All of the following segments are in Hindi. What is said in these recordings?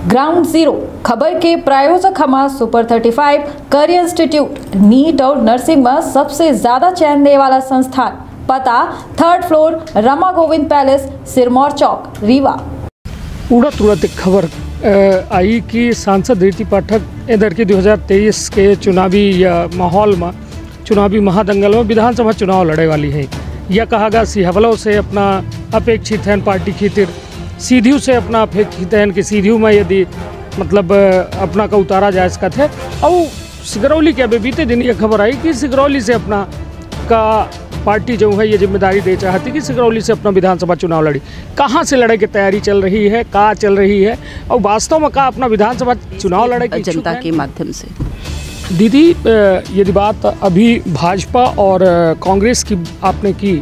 ग्राउंड जीरो खबर के प्रायोजक हमारा सुपर 35 करियर इंस्टीट्यूट नीट और नर्सिंग में सबसे ज्यादा चयन देने वाला संस्थान। पता 3rd floor Rama Govind palace, Sirmaur चौक, रीवा। उड़त एक खबर आई कि सांसद रीति पाठक इधर की 2023 के चुनावी माहौल में चुनावी महादंगल में विधानसभा चुनाव लड़े वाली है। यह कहा गया सिहवलों से अपना अपेक्षित है पार्टी खीतिर सीधियों से अपना अपेक्षित है कि सीधियों में यदि मतलब अपना का उतारा जाए इसका थे। और सिगरौली के अभी बीते दिन ये खबर आई कि सिगरौली से अपना का पार्टी जो है ये जिम्मेदारी दे चाहती कि सिगरौली से अपना विधानसभा चुनाव लड़ी। कहाँ से लड़े की तैयारी चल रही है, कहाँ चल रही है और वास्तव में कहाँ अपना विधानसभा चुनाव लड़े की जनता के माध्यम से। दीदी यदि बात अभी भाजपा और कांग्रेस की आपने की,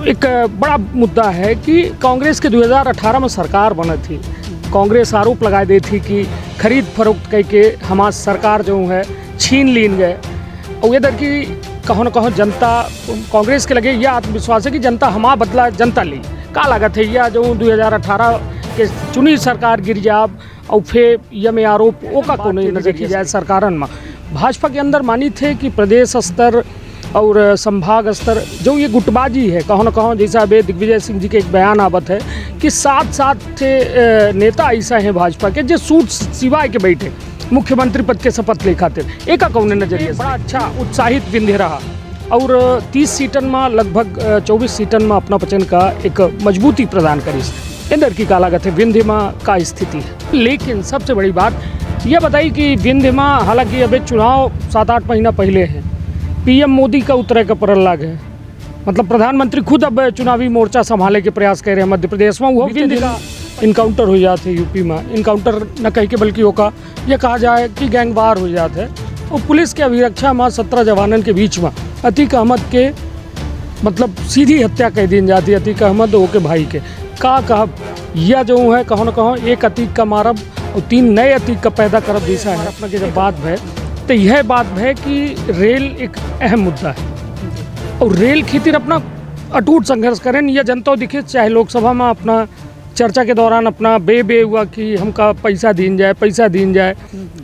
एक बड़ा मुद्दा है कि कांग्रेस के 2018 में सरकार बनी थी। कांग्रेस आरोप लगाई दी थी कि खरीद फरोख्त करके हमारी सरकार जो है छीन लीन गए। और इधर की कहो न कहो जनता कांग्रेस के लगे यह आत्मविश्वास है कि जनता हमारा बदला जनता ली का लागत है। यह जो 2018 के चुनी सरकार गिर जाब और फिर यह में आरोप वो का को नहीं नजर की जाए सरकारन में। भाजपा के अंदर मानी थे कि प्रदेश स्तर और संभाग स्तर जो ये गुटबाजी है कहो न कहो, जैसा अभी दिग्विजय सिंह जी के एक बयान आवत है कि 7 नेता ऐसा हैं भाजपा के जो सूट सिवाय के बैठे मुख्यमंत्री पद के शपथ ले खाते एक कौन नजरिए बड़ा अच्छा उत्साहित विंध्य रहा और 30 सीटन में लगभग 24 सीटन में अपना वचन का एक मजबूती प्रदान करी। इधर की का लागत है विंध्य में का स्थिति है। लेकिन सबसे बड़ी बात यह बताई कि विंध्य में हालांकि अभी चुनाव 7-8 महीना पहले है, पीएम मोदी का उतरे का पर लाग है, मतलब प्रधानमंत्री खुद अब चुनावी मोर्चा संभाले के प्रयास कर रहे हैं मध्य प्रदेश में। वो विंध्य का इनकाउंटर हो जाते यूपी में, इनकाउंटर न कह के बल्कि होगा यह कहा जाए कि गैंगवार हो जाते हैं। और पुलिस के अभिरक्षा में 17 जवानों के बीच में अतीक अहमद के मतलब सीधी हत्या कह दी जाती है। अतीक अहमद वो के भाई के कहा यह जो है कहो न कहो एक अतीक का मारब और 3 नए अतीक का पैदा करब जैसा है अपना की जब बात है। तो यह बात है कि रेल एक अहम मुद्दा है और रेल खातिर अपना अटूट संघर्ष करें। यह जनता दिखे चाहे लोकसभा में अपना चर्चा के दौरान अपना बे हुआ कि हमका पैसा दीन जाए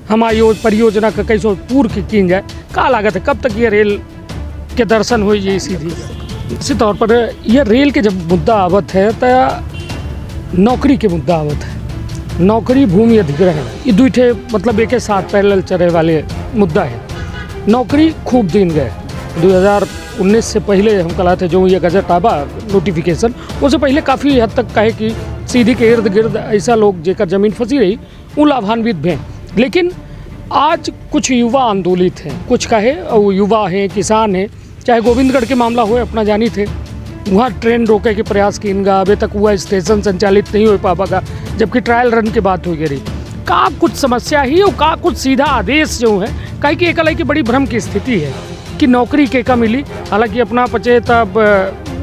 हमारी परियोजना का कैसे पूर्ण की जाए का लागत है। कब तक ये रेल के दर्शन हो ये सीधी इसी तौर पर यह रेल के जब मुद्दा आवत है तो नौकरी के मुद्दा आवत है। नौकरी भूमि अधिग्रहण ये दुईठे मतलब एक साथ पैरेलल चले वाले मुद्दा है। नौकरी खूब दिन गए 2019 से पहले हम कहा थे जो ये गजट आबा नोटिफिकेशन उससे पहले काफ़ी हद तक कहे कि सीधी के इर्द गिर्द ऐसा लोग जेकर जमीन फंसी रही वो लाभान्वित भी। लेकिन आज कुछ युवा आंदोलित हैं, कुछ कहे और युवा हैं, किसान हैं, चाहे गोविंदगढ़ के मामला हो अपना जानी थे वहाँ ट्रेन रोके के प्रयास की इनका अभी तक हुआ स्टेशन संचालित नहीं हो पाएगा जबकि ट्रायल रन की बात हो गई। का कुछ समस्या ही और का कुछ सीधा आदेश जो है कहीं कि एक अलग की बड़ी भ्रम की स्थिति है कि नौकरी के का मिली। हालांकि अपना पचे तब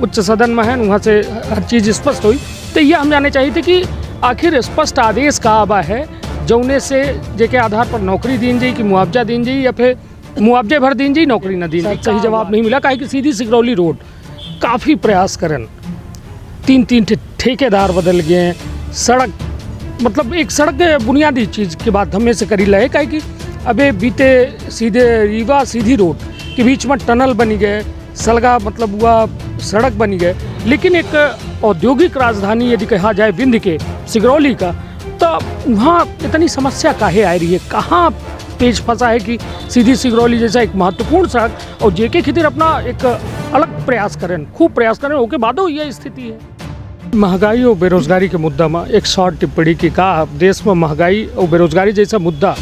उच्च सदन में है वहाँ से हर चीज़ स्पष्ट हुई। तो यह हम जानना चाहिए थे कि आखिर स्पष्ट आदेश का आबा है जौने से जेके आधार पर नौकरी दीन जाए कि मुआवजा दीन जाए या फिर मुआवजे भर दीन जाए नौकरी न दीन। सही जवाब नहीं मिला काहे कि सीधी सिगरौली रोड काफ़ी प्रयास करें 3 ठेकेदार बदल गए हैं। सड़क मतलब एक सड़क बुनियादी चीज़ के बाद हमें से करी लहे काहे कि अबे बीते सीधे रीवा सीधी रोड के बीच में टनल बनी गए, सलगा मतलब हुआ सड़क बनी गए। लेकिन एक औद्योगिक राजधानी यदि कहा जाए विंध्य के सिगरौली का तो वहाँ इतनी समस्या काहे आ रही है, कहाँ पेच फंसा है कि सीधी सिगरौली जैसा एक महत्वपूर्ण सड़क और जेके खातिर अपना एक अलग प्रयास करें, खूब प्रयास करें ओके बादो यह स्थिति है। महंगाई और बेरोजगारी के मुद्दा में एक शॉर्ट टिप्पणी की कहा देश में महंगाई और बेरोजगारी जैसा मुद्दा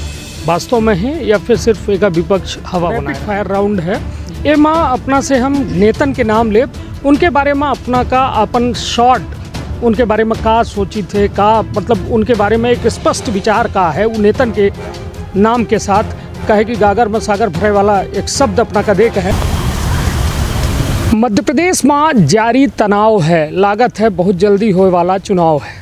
वास्तव में है या फिर सिर्फ एक विपक्ष हवा बना फायर राउंड है। ये माँ अपना से हम नेतन के नाम ले उनके बारे में अपना का अपन शॉर्ट उनके बारे में का सोची थे का मतलब उनके बारे में एक स्पष्ट विचार का है वो नेतन के नाम के साथ कहे कि गागर में सागर भरे वाला एक शब्द अपना का देख है। मध्य प्रदेश में जारी तनाव है, लागत है बहुत जल्दी होने वाला चुनाव है।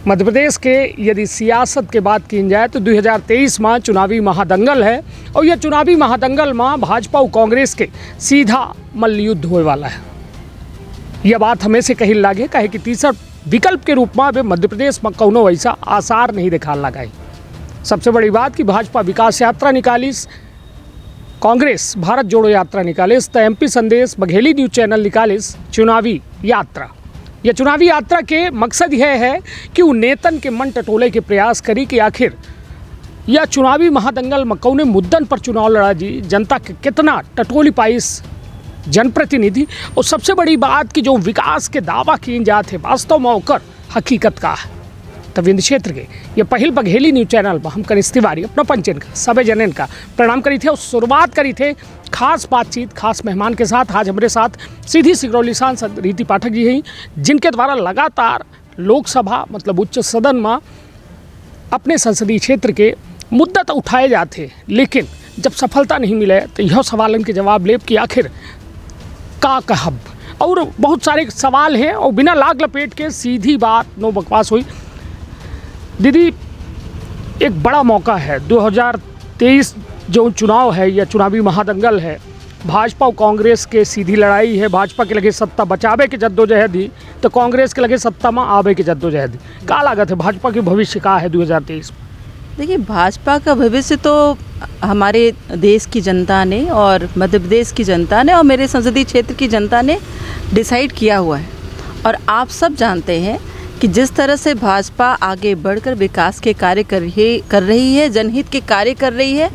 मध्य प्रदेश के यदि सियासत के बात की जाए तो 2023 में चुनावी महादंगल है और यह चुनावी महादंगल में भाजपा और कांग्रेस के सीधा मल्लयुद्ध होने वाला है। यह बात हमें से कहीं लागे कहे कि विकल्प के रूप में अब मध्य प्रदेश में कौनो वैसा आसार नहीं दिखा लगा। सबसे बड़ी बात कि भाजपा विकास यात्रा निकालिस, कांग्रेस भारत जोड़ो यात्रा निकालिस, तो एमपी संदेश बघेली न्यूज चैनल निकालिस चुनावी यात्रा। यह चुनावी यात्रा के मकसद यह है कि वो नेतन के मन टटोले के प्रयास करी कि आखिर यह चुनावी महादंगल में कौने मुद्दन पर चुनाव लड़ा जी, जनता के कितना टटोली पाइस जनप्रतिनिधि। और सबसे बड़ी बात कि जो विकास के दावा किए जाते वास्तव में होकर हकीकत का है। तो विंध्य क्षेत्र के ये पहल बघेली न्यूज चैनल पर हम कनिष्ठ तिवारी अपना पंचन का सभी जनन का प्रणाम करी थे और शुरुआत करी थे खास बातचीत खास मेहमान के साथ। आज हमारे साथ सीधी सिगरौली सांसद रीति पाठक जी हैं, जिनके द्वारा लगातार लोकसभा मतलब उच्च सदन में अपने संसदीय क्षेत्र के मुद्दा तो उठाए जाते, लेकिन जब सफलता नहीं मिले तो यह सवालन के जवाब ले कि आखिर का कहब। और बहुत सारे सवाल हैं और बिना लाग लपेट के सीधी बात नो बकवास हुई। दीदी, एक बड़ा मौका है 2023 जो चुनाव है या चुनावी महादंगल है, भाजपा और कांग्रेस के सीधी लड़ाई है। भाजपा के लगे सत्ता बचावे के जद्दोजहद तो कांग्रेस के लगे सत्ता में आवे के जद्दोजहद। का लागत है भाजपा के भविष्य का है 2023? देखिए, भाजपा का भविष्य तो हमारे देश की जनता ने और मध्य प्रदेश की जनता ने और मेरे संसदीय क्षेत्र की जनता ने डिसाइड किया हुआ है। और आप सब जानते हैं कि जिस तरह से भाजपा आगे बढ़कर विकास के कार्य कर रही है, जनहित के कार्य कर रही है।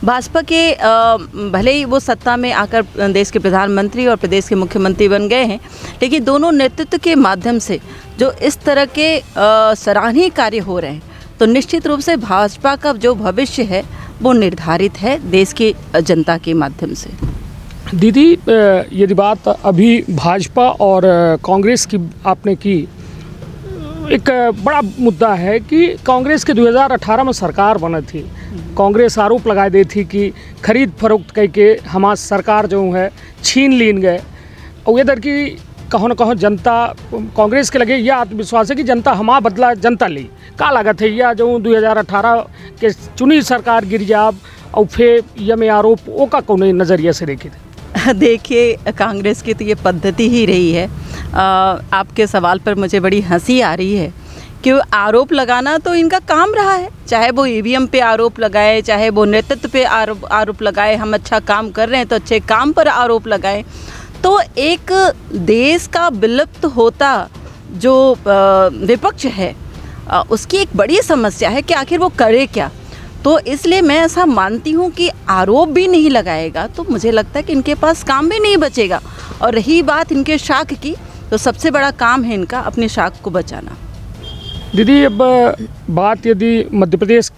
भाजपा के भले ही वो सत्ता में आकर देश के प्रधानमंत्री और प्रदेश के मुख्यमंत्री बन गए हैं, लेकिन दोनों नेतृत्व के माध्यम से जो इस तरह के सराहनीय कार्य हो रहे हैं, तो निश्चित रूप से भाजपा का जो भविष्य है वो निर्धारित है देश की जनता के माध्यम से। दीदी, यदि बात अभी भाजपा और कांग्रेस की आपने की, एक बड़ा मुद्दा है कि कांग्रेस के 2018 में सरकार बनी थी। कांग्रेस आरोप लगाए दी थी कि खरीद फरोख्त करके हमारी सरकार जो है छीन लीन गए। और इधर की कहो न कहो जनता कांग्रेस के लगे यह आत्मविश्वास है कि जनता हमारा बदला जनता ली। का लागत है यह जो 2018 के चुनी सरकार गिर जाब और फिर यह में आरोप वो का कौन नज़रिए से देखे थे? देखिए, कांग्रेस की तो ये पद्धति ही रही है। आपके सवाल पर मुझे बड़ी हंसी आ रही है कि आरोप लगाना तो इनका काम रहा है। चाहे वो ईवीएम पे आरोप लगाए, चाहे वो नेतृत्व पे आरोप लगाए, हम अच्छा काम कर रहे हैं तो अच्छे काम पर आरोप लगाए। तो एक देश का विलुप्त होता जो विपक्ष है, उसकी एक बड़ी समस्या है कि आखिर वो करे क्या। तो इसलिए मैं ऐसा मानती हूँ कि आरोप भी नहीं लगाएगा तो मुझे लगता है कि इनके पास काम भी नहीं बचेगा। और रही बात इनके शाख की, तो सबसे बड़ा काम है इनका अपने शाख को बचाना। दीदी, अब बात यदि मध्य प्रदेश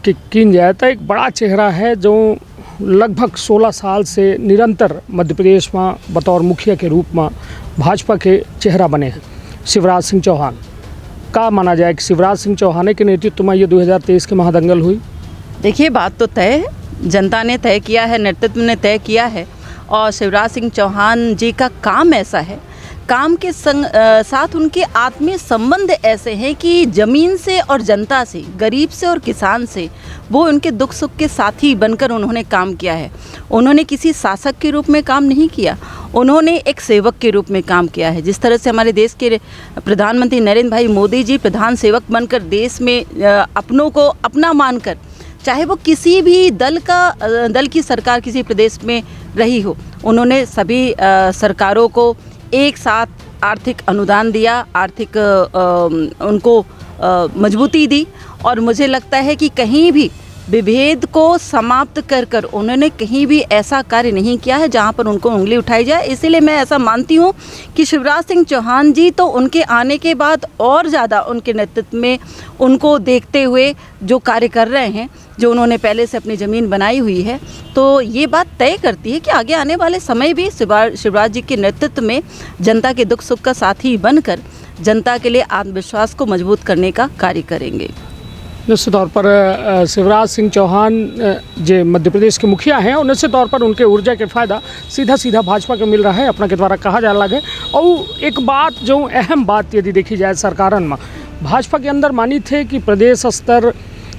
की जाए तो एक बड़ा चेहरा है जो लगभग 16 साल से निरंतर मध्य प्रदेश में बतौर मुखिया के रूप में भाजपा के चेहरा बने हैं, शिवराज सिंह चौहान। का माना जाए कि शिवराज सिंह चौहान के नेतृत्व में ये 2023 के महादंगल हुई? देखिए, बात तो तय है, जनता ने तय किया है, नेतृत्व ने तय किया है। और शिवराज सिंह चौहान जी का काम ऐसा है, काम के साथ उनके आत्मीय संबंध ऐसे हैं कि ज़मीन से और जनता से, गरीब से और किसान से वो उनके दुख सुख के साथी बनकर उन्होंने काम किया है। उन्होंने किसी शासक के रूप में काम नहीं किया, उन्होंने एक सेवक के रूप में काम किया है। जिस तरह से हमारे देश के प्रधानमंत्री नरेंद्र भाई मोदी जी प्रधान सेवक बनकर देश में अपनों को अपना मानकर, चाहे वो किसी भी दल की सरकार किसी प्रदेश में रही हो, उन्होंने सभी सरकारों को एक साथ आर्थिक अनुदान दिया, आर्थिक उनको मजबूती दी। और मुझे लगता है कि कहीं भी विभेद को समाप्त कर उन्होंने कहीं भी ऐसा कार्य नहीं किया है जहां पर उनको उंगली उठाई जाए। इसीलिए मैं ऐसा मानती हूं कि शिवराज सिंह चौहान जी तो उनके आने के बाद और ज़्यादा उनके नेतृत्व में उनको देखते हुए जो कार्य कर रहे हैं, जो उन्होंने पहले से अपनी ज़मीन बनाई हुई है, तो ये बात तय करती है कि आगे आने वाले समय भी शिवराज जी के नेतृत्व में जनता के दुख सुख का साथी बनकर जनता के लिए आत्मविश्वास को मजबूत करने का कार्य करेंगे। निश्चित तौर पर शिवराज सिंह चौहान जो मध्य प्रदेश के मुखिया हैं और निश्चित तौर पर उनके ऊर्जा के फ़ायदा सीधा भाजपा को मिल रहा है, अपना के द्वारा कहा जा लगे। और एक बात जो अहम बात यदि देखी जाए सरकारन में, भाजपा के अंदर मानी थे कि प्रदेश स्तर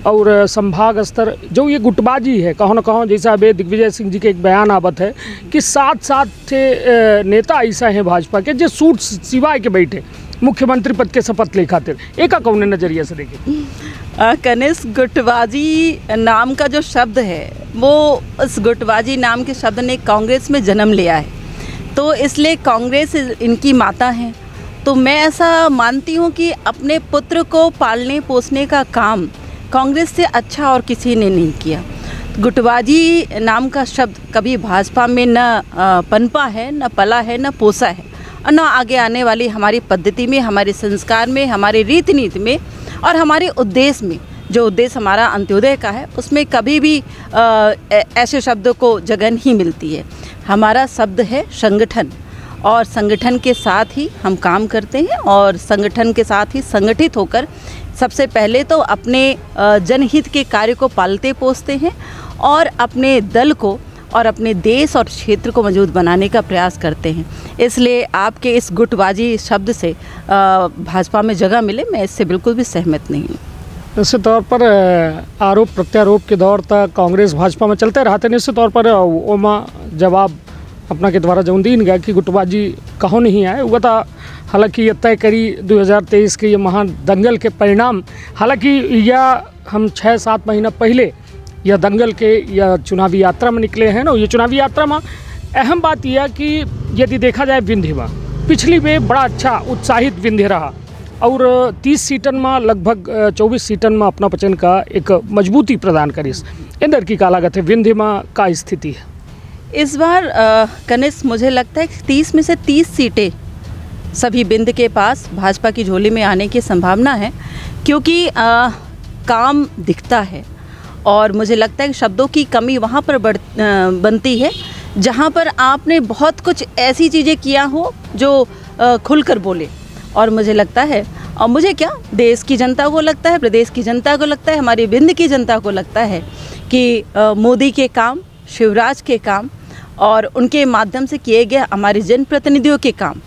और संभाग स्तर जो ये गुटबाजी है, कहो न कहो जैसा अभी दिग्विजय सिंह जी के एक बयान आवत है कि 7 नेता ऐसा हैं भाजपा के जो सूट सिवाय के बैठे मुख्यमंत्री पद के शपथ ले खातिर, एक कौन नज़रिए से देखे? कनिष्क, गुटबाजी नाम का जो शब्द है वो उस गुटबाजी नाम के शब्द ने कांग्रेस में जन्म लिया है, तो इसलिए कांग्रेस इनकी माता है। तो मैं ऐसा मानती हूँ कि अपने पुत्र को पालने पोसने का काम कांग्रेस से अच्छा और किसी ने नहीं किया। गुटबाजी नाम का शब्द कभी भाजपा में न पनपा है, न पला है, न पोसा है, और न आगे आने वाली हमारी पद्धति में, हमारे संस्कार में, हमारे रीति नीति में और हमारे उद्देश्य में, जो उद्देश्य हमारा अंत्योदय का है, उसमें कभी भी ऐसे शब्दों को जगह नहीं मिलती है। हमारा शब्द है संगठन, और संगठन के साथ ही हम काम करते हैं, और संगठन के साथ ही संगठित होकर सबसे पहले तो अपने जनहित के कार्य को पालते पोसते हैं और अपने दल को और अपने देश और क्षेत्र को मजबूत बनाने का प्रयास करते हैं। इसलिए आपके इस गुटबाजी शब्द से भाजपा में जगह मिले, मैं इससे बिल्कुल भी सहमत नहीं हूँ। निश्चित तौर पर आरोप प्रत्यारोप के दौर तक कांग्रेस भाजपा में चलते रहते। निश्चित तौर पर ओमा जवाब अपना के द्वारा जौन दीन गया कि गुटबाजी कहो नहीं आए, वह था हालांकि यह तय करी 2023 के ये महान दंगल के परिणाम। हालांकि यह हम 6-7 महीना पहले यह दंगल के या चुनावी यात्रा में निकले हैं ना। ये चुनावी यात्रा में अहम बात यह कि यदि देखा जाए विंध्य में पिछली में बड़ा अच्छा उत्साहित विंध्य रहा और 30 सीटन में लगभग 24 सीटन में अपना पचन का एक मजबूती प्रदान करी। इंदर की का लागत है विंध्य में का स्थिति है इस बार? कनिष्क, मुझे लगता है कि 30 में से 30 सीटें सभी विंध्य के पास भाजपा की झोली में आने की संभावना है, क्योंकि काम दिखता है और मुझे लगता है कि शब्दों की कमी वहाँ पर बनती है जहाँ पर आपने बहुत कुछ ऐसी चीज़ें किया हो जो खुलकर बोले। और मुझे लगता है, और मुझे क्या, देश की जनता को लगता है, प्रदेश की जनता को लगता है, हमारी विंध्य की जनता को लगता है कि मोदी के काम, शिवराज के काम और उनके माध्यम से किए गए हमारे जनप्रतिनिधियों के काम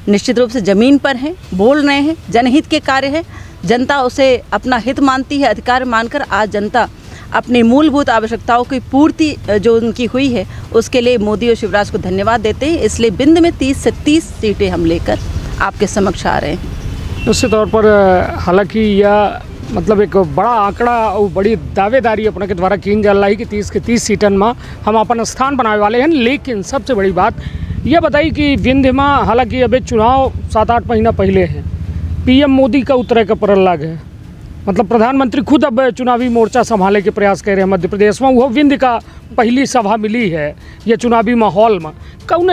निश्चित रूप से ज़मीन पर हैं, बोल रहे हैं, जनहित के कार्य हैं। जनता उसे अपना हित मानती है, अधिकार मानकर आज जनता अपनी मूलभूत आवश्यकताओं की पूर्ति जो उनकी हुई है उसके लिए मोदी और शिवराज को धन्यवाद देते हैं। इसलिए विंध्य में 30 से 30 सीटें हम लेकर आपके समक्ष आ रहे हैं। निश्चित तौर पर हालांकि यह मतलब एक बड़ा आंकड़ा और बड़ी दावेदारी अपने के द्वारा की जा रही कि 30 के 30 सीटन में हम अपन स्थान बनाने वाले हैं। लेकिन सबसे बड़ी बात यह बताई कि विंध्य में हालांकि अभी चुनाव 7-8 महीना पहले हैं, पीएम मोदी का उतरे का परल्लाग है, मतलब प्रधानमंत्री खुद अब चुनावी मोर्चा संभालने के प्रयास कर रहे हैं मध्य प्रदेश में। वो विंध्य का पहली सभा मिली है ये चुनावी माहौल में, कौन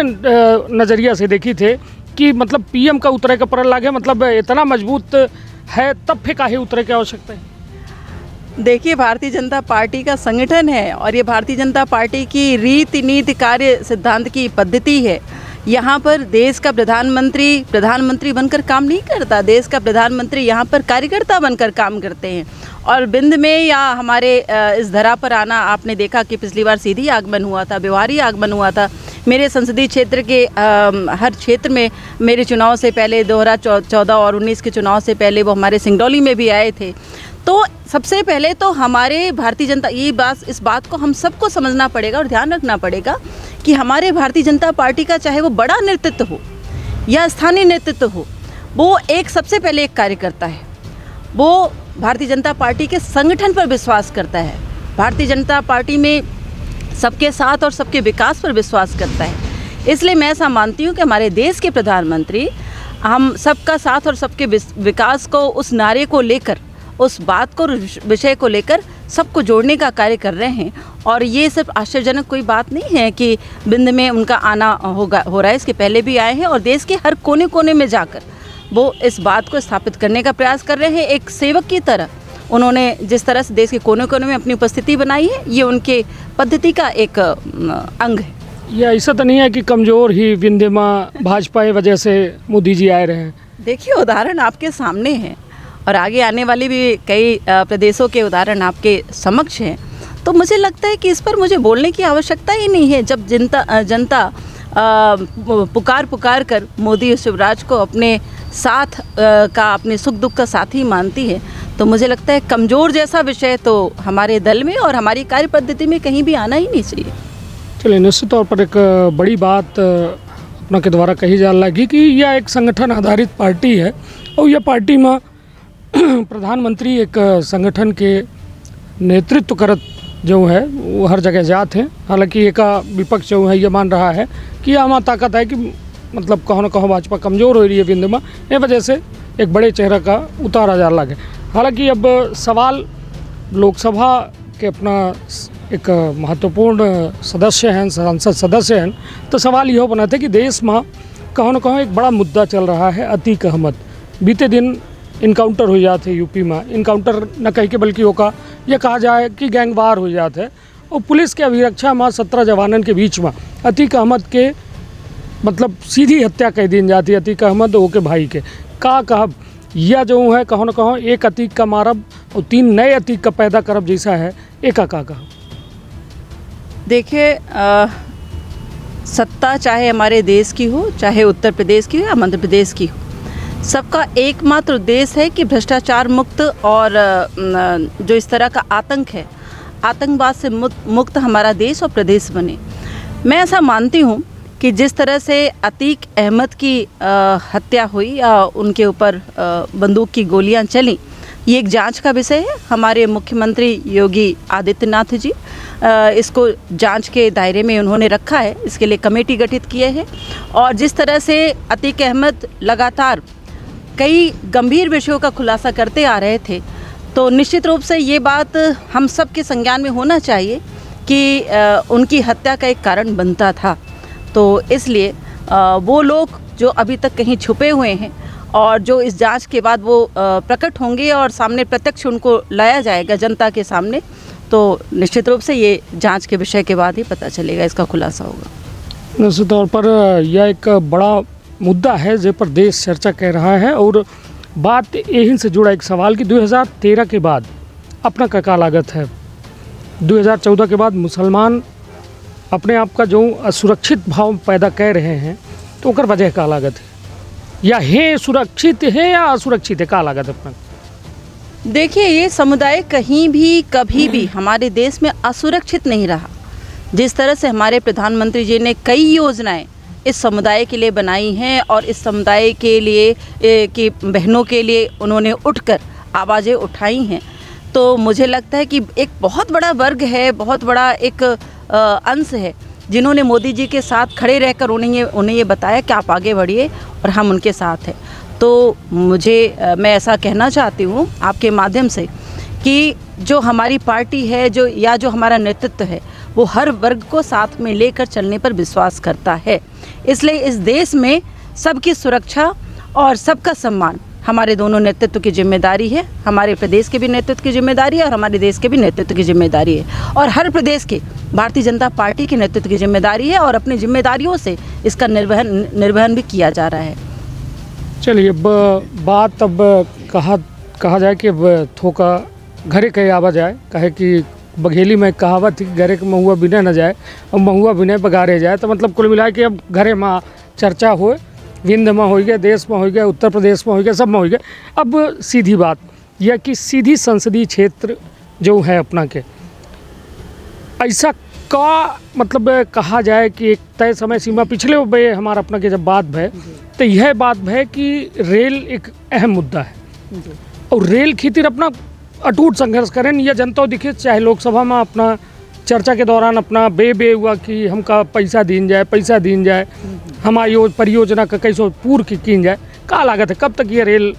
नज़रिया से देखी थे कि मतलब पीएम का उतरे का परल्लाग है, मतलब इतना मजबूत है तब फिर काहे उतरे की आवश्यकता है? देखिए, भारतीय जनता पार्टी का संगठन है और ये भारतीय जनता पार्टी की रीति नीति कार्य सिद्धांत की पद्धति है। यहाँ पर देश का प्रधानमंत्री बनकर काम नहीं करता, देश का प्रधानमंत्री यहाँ पर कार्यकर्ता बनकर काम करते हैं। और विंध्य में या हमारे इस धरा पर आना आपने देखा कि पिछली बार सीधी आगमन हुआ था, व्यवहारी आगमन हुआ था। मेरे संसदीय क्षेत्र के हर क्षेत्र में मेरे चुनाव से पहले 2014 और 19 के चुनाव से पहले वो हमारे सिंगरौली में भी आए थे। तो सबसे पहले तो हमारे भारतीय जनता इस बात को हम सबको समझना पड़ेगा और ध्यान रखना पड़ेगा कि हमारे भारतीय जनता पार्टी का चाहे वो बड़ा नेतृत्व हो या स्थानीय नेतृत्व हो, वो सबसे पहले एक कार्यकर्ता है। वो भारतीय जनता पार्टी के संगठन पर विश्वास करता है, भारतीय जनता पार्टी में सबके साथ और सबके विकास पर विश्वास करता है। इसलिए मैं ऐसा मानती हूँ कि हमारे देश के प्रधानमंत्री हम सबका साथ और सबके विकास को, उस नारे को लेकर, उस बात को, विषय को लेकर सबको जोड़ने का कार्य कर रहे हैं। और ये सिर्फ आश्चर्यजनक कोई बात नहीं है कि विंध्य में उनका आना हो रहा है, इसके पहले भी आए हैं और देश के हर कोने कोने में जाकर वो इस बात को स्थापित करने का प्रयास कर रहे हैं। एक सेवक की तरह उन्होंने जिस तरह से देश के कोने कोने में अपनी उपस्थिति बनाई है, ये उनके पद्धति का एक अंग है। ये ऐसा तो नहीं है कि कमज़ोर ही विंध्य में भाजपा की वजह से मोदी जी आए रहे हैं? देखिए, उदाहरण आपके सामने हैं और आगे आने वाली भी कई प्रदेशों के उदाहरण आपके समक्ष हैं। तो मुझे लगता है कि इस पर मुझे बोलने की आवश्यकता ही नहीं है। जब जनता पुकार कर मोदी और शिवराज को अपने साथ का, अपने सुख दुख का साथी मानती है, तो मुझे लगता है कमज़ोर जैसा विषय तो हमारे दल में और हमारी कार्य पद्धति में कहीं भी आना ही नहीं चाहिए। चलिए, निश्चित तौर पर एक बड़ी बात अपना के द्वारा कही जा लगी कि यह एक संगठन आधारित पार्टी है और यह पार्टी में प्रधानमंत्री एक संगठन के नेतृत्व करत जो है वो हर जगह जाते हैं। हालांकि एक विपक्ष जो है ये मान रहा है कि यह हमारा ताकत है कि मतलब कहो न कहो भाजपा कमज़ोर हो रही है विंध्य में, ये वजह से एक बड़े चेहरे का उतारा जा लगे। हालांकि अब सवाल लोकसभा के अपना एक महत्वपूर्ण सदस्य हैं, संसद सदस्य हैं, तो सवाल यह बना था कि देश में कहो न कहो एक बड़ा मुद्दा चल रहा है अतीक अहमद। बीते दिन इनकाउंटर हो जाते यूपी में, इनकाउंटर न कह के बल्कि होगा यह कहा जाए कि गैंगवार हो जाते हैं और पुलिस के अभिरक्षा में 17 जवानों के बीच में अतीक अहमद के मतलब सीधी हत्या कह दी जाती है, अतीक अहमद ओ के भाई के का कहब यह जो है कहो न कहो एक अतीक का मारब और 3 नए अतीक का पैदा करब जैसा है एक का कहब। देखिए, सत्ता चाहे हमारे देश की हो, चाहे उत्तर प्रदेश की हो या मध्य प्रदेश की हो, सबका एकमात्र उद्देश्य है कि भ्रष्टाचार मुक्त और जो इस तरह का आतंक है, आतंकवाद से मुक्त हमारा देश और प्रदेश बने। मैं ऐसा मानती हूँ कि जिस तरह से अतीक अहमद की हत्या हुई या उनके ऊपर बंदूक की गोलियां चली, ये एक जांच का विषय है। हमारे मुख्यमंत्री योगी आदित्यनाथ जी इसको जांच के दायरे में उन्होंने रखा है, इसके लिए कमेटी गठित किए हैं। और जिस तरह से अतीक अहमद लगातार कई गंभीर विषयों का खुलासा करते आ रहे थे, तो निश्चित रूप से ये बात हम सब के संज्ञान में होना चाहिए कि उनकी हत्या का एक कारण बनता था। तो इसलिए वो लोग जो अभी तक कहीं छुपे हुए हैं और जो इस जांच के बाद वो प्रकट होंगे और सामने प्रत्यक्ष उनको लाया जाएगा जनता के सामने, तो निश्चित रूप से ये जांच के विषय के बाद ही पता चलेगा, इसका खुलासा होगा। निश्चित तौर पर यह एक बड़ा मुद्दा है जिस पर देश चर्चा कर रहा है। और बात यही से जुड़ा एक सवाल कि 2013 के बाद अपना क्या लागत है, 2014 के बाद मुसलमान अपने आप का जो असुरक्षित भाव पैदा कर रहे हैं, तो उनकर वजह का लागत है या है सुरक्षित है या असुरक्षित है, का लागत है अपना? देखिए, ये समुदाय कहीं भी कभी भी हमारे देश में असुरक्षित नहीं रहा। जिस तरह से हमारे प्रधानमंत्री जी ने कई योजनाएं इस समुदाय के लिए बनाई हैं और इस समुदाय के लिए कि बहनों के लिए उन्होंने उठकर आवाज़ें उठाई हैं, तो मुझे लगता है कि एक बहुत बड़ा वर्ग है, बहुत बड़ा एक अंश है जिन्होंने मोदी जी के साथ खड़े रहकर उन्हें ये बताया कि आप आगे बढ़िए और हम उनके साथ हैं। तो मैं ऐसा कहना चाहती हूँ आपके माध्यम से कि जो हमारी पार्टी है जो हमारा नेतृत्व है, वो हर वर्ग को साथ में लेकर चलने पर विश्वास करता है। इसलिए इस देश में सबकी सुरक्षा और सबका सम्मान हमारे दोनों नेतृत्व की जिम्मेदारी है। हमारे प्रदेश के भी नेतृत्व की जिम्मेदारी है और हमारे देश के भी नेतृत्व की जिम्मेदारी है, और हर प्रदेश के भारतीय जनता पार्टी के नेतृत्व की जिम्मेदारी है और अपनी जिम्मेदारियों से इसका निर्वहन भी किया जा रहा है। चलिए, बात अब कहा जाए कि अब थोका घरे कहे आवा जाए, कहे कि बघेली में कहावत थी घरे के महुआ बिने न जाए और महुआ बिने बगारे जाए। तो मतलब कुल मिला के अब घरे में चर्चा हो, विंध्य में हो गया, देश में हो गया, उत्तर प्रदेश में हो गया, सब में हो गया। अब सीधी बात यह कि सीधी संसदीय क्षेत्र जो है अपना के ऐसा का मतलब कहा जाए कि एक तय समय सीमा पिछले बे हमारा अपना के जब बात भय, तो यह बात भय कि रेल एक अहम मुद्दा है और रेल खातिर अपना अटूट संघर्ष करें। यह जनता दिखे, चाहे लोकसभा में अपना चर्चा के दौरान अपना बे हुआ कि हमका पैसा दीन जाए, हमारी परियोजना का कैसे पूर्ण की जाए, का लागत है कब तक ये रेल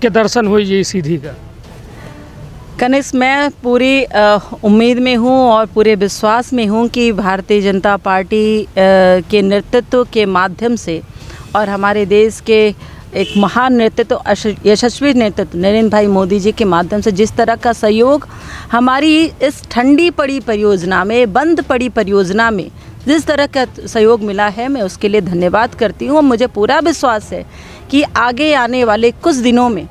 के दर्शन हो ये सीधी का? कनिष्क, मैं पूरी उम्मीद में हूँ और पूरे विश्वास में हूँ कि भारतीय जनता पार्टी के नेतृत्व के माध्यम से और हमारे देश के एक महान नेतृत्व, यशस्वी नेतृत्व नरेंद्र भाई मोदी जी के माध्यम से जिस तरह का सहयोग हमारी इस ठंडी पड़ी परियोजना में, बंद पड़ी परियोजना में जिस तरह का सहयोग मिला है, मैं उसके लिए धन्यवाद करती हूँ। मुझे पूरा विश्वास है कि आगे आने वाले कुछ दिनों में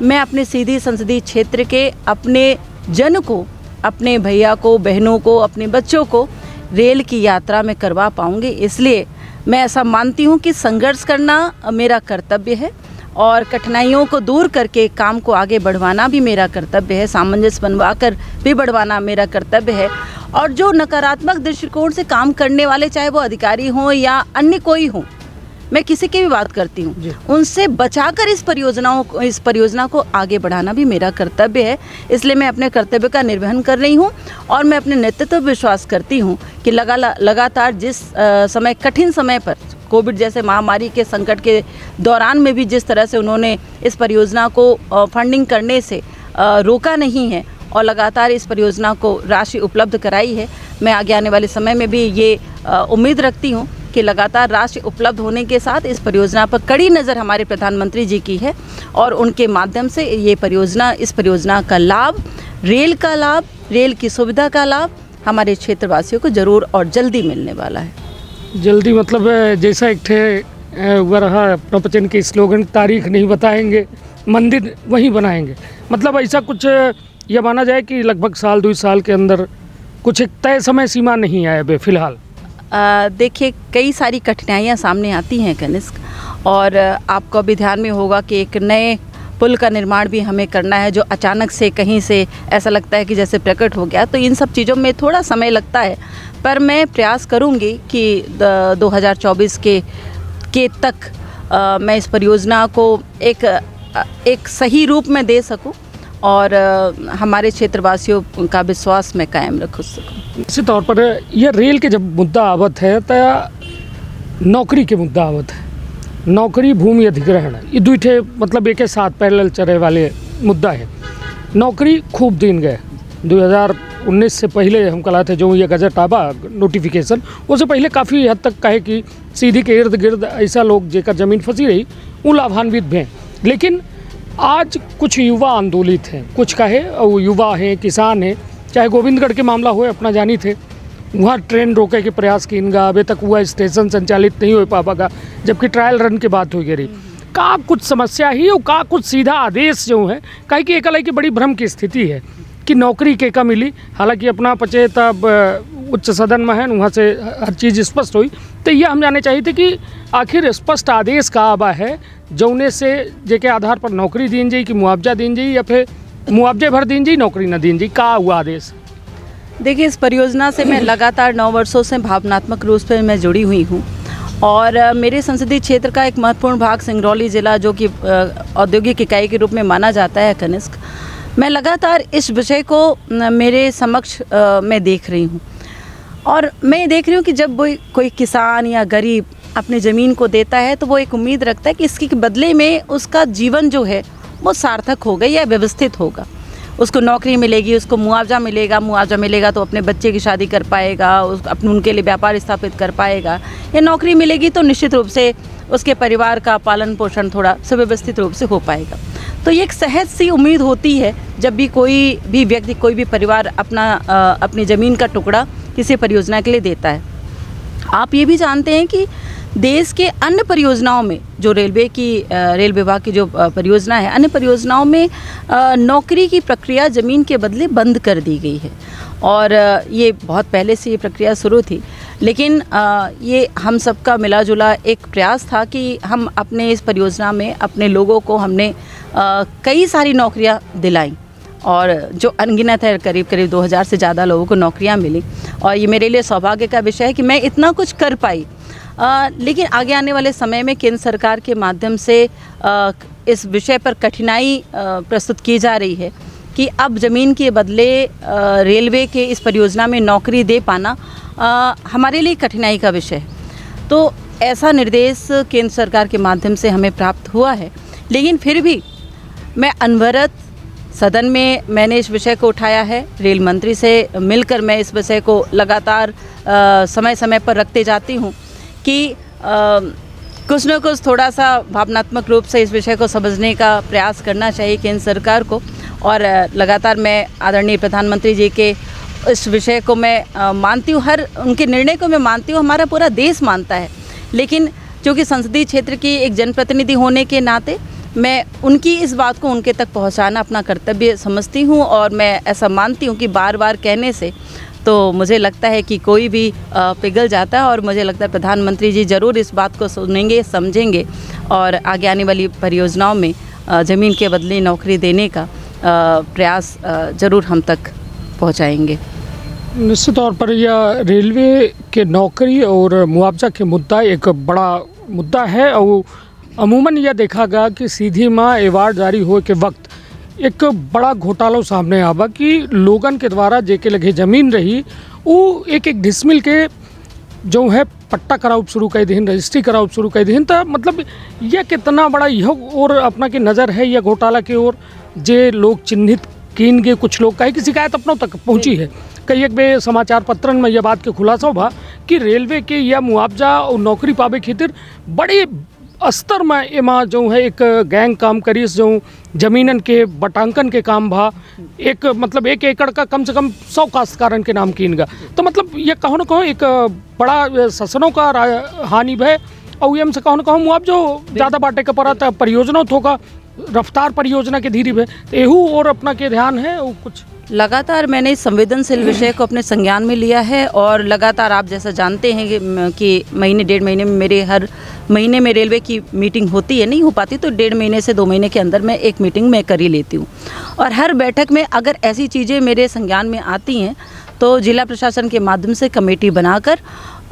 मैं अपने सीधी संसदीय क्षेत्र के अपने जन को, अपने भैया को, बहनों को, अपने बच्चों को रेल की यात्रा में करवा पाऊँगी। इसलिए मैं ऐसा मानती हूँ कि संघर्ष करना मेरा कर्तव्य है और कठिनाइयों को दूर करके काम को आगे बढ़वाना भी मेरा कर्तव्य है, सामंजस्य बनवा कर भी बढ़वाना मेरा कर्तव्य है। और जो नकारात्मक दृष्टिकोण से काम करने वाले, चाहे वो अधिकारी हों या अन्य कोई हों, मैं किसी की भी बात करती हूँ, उनसे बचाकर इस परियोजना को आगे बढ़ाना भी मेरा कर्तव्य है। इसलिए मैं अपने कर्तव्य का निर्वहन कर रही हूँ और मैं अपने नेतृत्व पर विश्वास करती हूँ कि लगातार जिस समय, कठिन समय पर, कोविड जैसे महामारी के संकट के दौरान में भी जिस तरह से उन्होंने इस परियोजना को फंडिंग करने से रोका नहीं है और लगातार इस परियोजना को राशि उपलब्ध कराई है, मैं आगे आने वाले समय में भी ये उम्मीद रखती हूँ कि लगातार राशि उपलब्ध होने के साथ इस परियोजना पर कड़ी नज़र हमारे प्रधानमंत्री जी की है और उनके माध्यम से इस परियोजना का लाभ, रेल का लाभ, रेल की सुविधा का लाभ हमारे क्षेत्रवासियों को ज़रूर और जल्दी मिलने वाला है। जल्दी मतलब जैसा एक थे हुआ रहा प्रवचन के स्लोगन, तारीख नहीं बताएंगे, मंदिर वहीं बनाएंगे, मतलब ऐसा कुछ यह माना जाए कि लगभग साल 2 साल के अंदर कुछ एक तय समय सीमा नहीं है अभी फिलहाल। देखिए, कई सारी कठिनाइयाँ सामने आती हैं कनिष्क, और आपको अभी ध्यान में होगा कि एक नए पुल का निर्माण भी हमें करना है, जो अचानक से कहीं से ऐसा लगता है कि जैसे प्रकट हो गया। तो इन सब चीज़ों में थोड़ा समय लगता है, पर मैं प्रयास करूंगी कि 2024 के तक मैं इस परियोजना को एक सही रूप में दे सकूं और हमारे क्षेत्रवासियों का विश्वास मैं कायम रख सकूं। इसी तौर पर यह रेल के जब मुद्दा आवत है तो नौकरी के मुद्दा आवत है, नौकरी भूमि अधिग्रहण, ये दुईठे मतलब एक साथ पैरेलल चले वाले मुद्दा है। नौकरी खूब दिन गए, 2019 से पहले हम कहा थे जो ये गजट आबा नोटिफिकेशन, उससे पहले काफ़ी हद तक कहे कि सीधी के इर्द गिर्द ऐसा लोग जेकर ज़मीन फंसी रही वो लाभान्वित भी हैं। लेकिन आज कुछ युवा आंदोलित हैं, कुछ कहे और युवा हैं, किसान हैं, चाहे गोविंदगढ़ के मामला हो अपना जानी थे, वहाँ ट्रेन रोके के प्रयास कीनगा, अभी तक हुआ स्टेशन संचालित नहीं हो पाएगा, जबकि ट्रायल रन की बात हो गई। का कुछ समस्या ही और का कुछ सीधा आदेश जो है, कहे कि एक अलग की बड़ी भ्रम की स्थिति है कि नौकरी के का मिली। हालांकि अपना पचे तब उच्च सदन में है, वहाँ से हर चीज़ स्पष्ट हुई। तो यह हम जानना चाहिए थे कि आखिर स्पष्ट आदेश का आबा है जौने से जेके आधार पर नौकरी दीन जाई कि मुआवजा दीन जाई या फिर मुआवजे भर दीन जाई, नौकरी न दीन जाई, का हुआ आदेश? देखिए, इस परियोजना से मैं लगातार 9 वर्षों से भावनात्मक रूप से मैं जुड़ी हुई हूँ और मेरे संसदीय क्षेत्र का एक महत्वपूर्ण भाग सिंगरौली ज़िला, जो कि औद्योगिक इकाई के रूप में माना जाता है कनिष्क, मैं लगातार इस विषय को मेरे समक्ष मैं देख रही हूँ और मैं देख रही हूँ कि जब कोई किसान या गरीब अपनी ज़मीन को देता है तो वो एक उम्मीद रखता है कि इसके बदले में उसका जीवन जो है वो सार्थक होगा या व्यवस्थित होगा, उसको नौकरी मिलेगी, उसको मुआवजा मिलेगा तो अपने बच्चे की शादी कर पाएगा, उनके लिए व्यापार स्थापित कर पाएगा, या नौकरी मिलेगी तो निश्चित रूप से उसके परिवार का पालन पोषण थोड़ा सुव्यवस्थित रूप से हो पाएगा। तो ये एक सहज सी उम्मीद होती है जब भी कोई भी व्यक्ति, कोई भी परिवार अपनी ज़मीन का टुकड़ा किसी परियोजना के लिए देता है। आप ये भी जानते हैं कि देश के अन्य परियोजनाओं में, जो रेल विभाग की जो परियोजना है, अन्य परियोजनाओं में नौकरी की प्रक्रिया ज़मीन के बदले बंद कर दी गई है और ये बहुत पहले से ये प्रक्रिया शुरू थी। लेकिन ये हम सबका मिला जुला एक प्रयास था कि हम अपने इस परियोजना में अपने लोगों को हमने कई सारी नौकरियां दिलाई और जो अनगिनत है, करीब 2000 से ज़्यादा लोगों को नौकरियां मिली और ये मेरे लिए सौभाग्य का विषय है कि मैं इतना कुछ कर पाई। लेकिन आगे आने वाले समय में केंद्र सरकार के माध्यम से इस विषय पर कठिनाई प्रस्तुत की जा रही है कि अब ज़मीन के बदले रेलवे के इस परियोजना में नौकरी दे पाना हमारे लिए कठिनाई का विषय है। तो ऐसा निर्देश केंद्र सरकार के माध्यम से हमें प्राप्त हुआ है, लेकिन फिर भी मैं अनवरत सदन में मैंने इस विषय को उठाया है। रेल मंत्री से मिलकर मैं इस विषय को लगातार समय समय पर रखते जाती हूँ कि कुछ न कुछ थोड़ा सा भावनात्मक रूप से इस विषय को समझने का प्रयास करना चाहिए केंद्र सरकार को। और लगातार मैं आदरणीय प्रधानमंत्री जी के इस विषय को मैं मानती हूँ, हर उनके निर्णय को मैं मानती हूँ, हमारा पूरा देश मानता है। लेकिन क्योंकि संसदीय क्षेत्र की एक जनप्रतिनिधि होने के नाते मैं उनकी इस बात को उनके तक पहुंचाना अपना कर्तव्य समझती हूं और मैं ऐसा मानती हूं कि बार बार कहने से तो मुझे लगता है कि कोई भी पिघल जाता है, और मुझे लगता है प्रधानमंत्री जी ज़रूर इस बात को सुनेंगे, समझेंगे और आगे आने वाली परियोजनाओं में ज़मीन के बदले नौकरी देने का प्रयास ज़रूर हम तक पहुंचाएंगे। निश्चित तौर पर यह रेलवे के नौकरी और मुआवजा के मुद्दा एक बड़ा मुद्दा है और अमूमन यह देखा गया कि सीधी माँ अवार्ड जारी होए के वक्त एक बड़ा घोटाला सामने आवा कि लोगन के द्वारा जेके लगे ज़मीन रही वो एक डिसमिल के जो है पट्टा कराउब शुरू कर दीन, रजिस्ट्री कराउब शुरू कर दीन। तो मतलब यह कितना बड़ा यह और अपना की नज़र है यह घोटाला की ओर जे लोग चिन्हित कीन के कुछ लोग कहे कि शिकायत अपनों तक पहुंची है। कई एक बे समाचार पत्रन में यह बात के खुलासा हुआ कि रेलवे के यह मुआवजा और नौकरी पावे खातिर बड़े स्तर में एमा जो है एक गैंग काम करीस, जो जमीनन के बटांकन के काम भा, एक मतलब 1 एकड़ का कम से कम 100 काश्तकारन के नाम कीन गा। तो मतलब ये कहो न कहो एक बड़ा शसनों का हानि भय और एम से कहो न कहो मुआवजो ज़्यादा बांटे का पड़ा था, परियोजना थोका रफ्तार परियोजना के धीरे भे तो एहू और अपना के ध्यान है और कुछ लगातार मैंने इस संवेदनशील विषय को अपने संज्ञान में लिया है, और लगातार आप जैसा जानते हैं कि महीने 1.5 महीने में मेरे हर महीने में रेलवे की मीटिंग होती है, नहीं हो पाती तो 1.5 महीने से 2 महीने के अंदर मैं एक मीटिंग मैं कर ही लेती हूँ। और हर बैठक में अगर ऐसी चीज़ें मेरे संज्ञान में आती हैं तो जिला प्रशासन के माध्यम से कमेटी बनाकर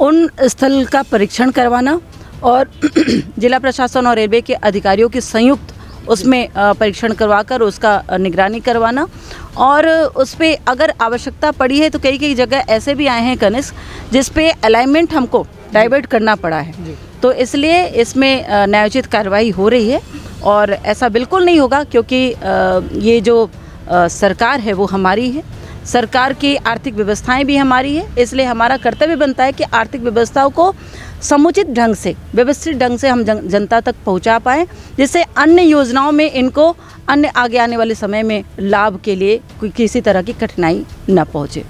उन स्थल का परीक्षण करवाना और जिला प्रशासन और रेलवे के अधिकारियों की संयुक्त उसमें परीक्षण करवाकर उसका निगरानी करवाना, और उस पर अगर आवश्यकता पड़ी है तो कई जगह ऐसे भी आए हैं कनिष्क जिस पे अलाइनमेंट हमको डाइवर्ट करना पड़ा है, तो इसलिए इसमें न्यायोचित कार्रवाई हो रही है। और ऐसा बिल्कुल नहीं होगा क्योंकि ये जो सरकार है वो हमारी है, सरकार की आर्थिक व्यवस्थाएं भी हमारी है, इसलिए हमारा कर्तव्य बनता है कि आर्थिक व्यवस्थाओं को समुचित ढंग से, व्यवस्थित ढंग से हम जनता तक पहुंचा पाएँ, जिससे अन्य योजनाओं में इनको अन्य आगे आने वाले समय में लाभ के लिए कोई किसी तरह की कठिनाई न पहुंचे।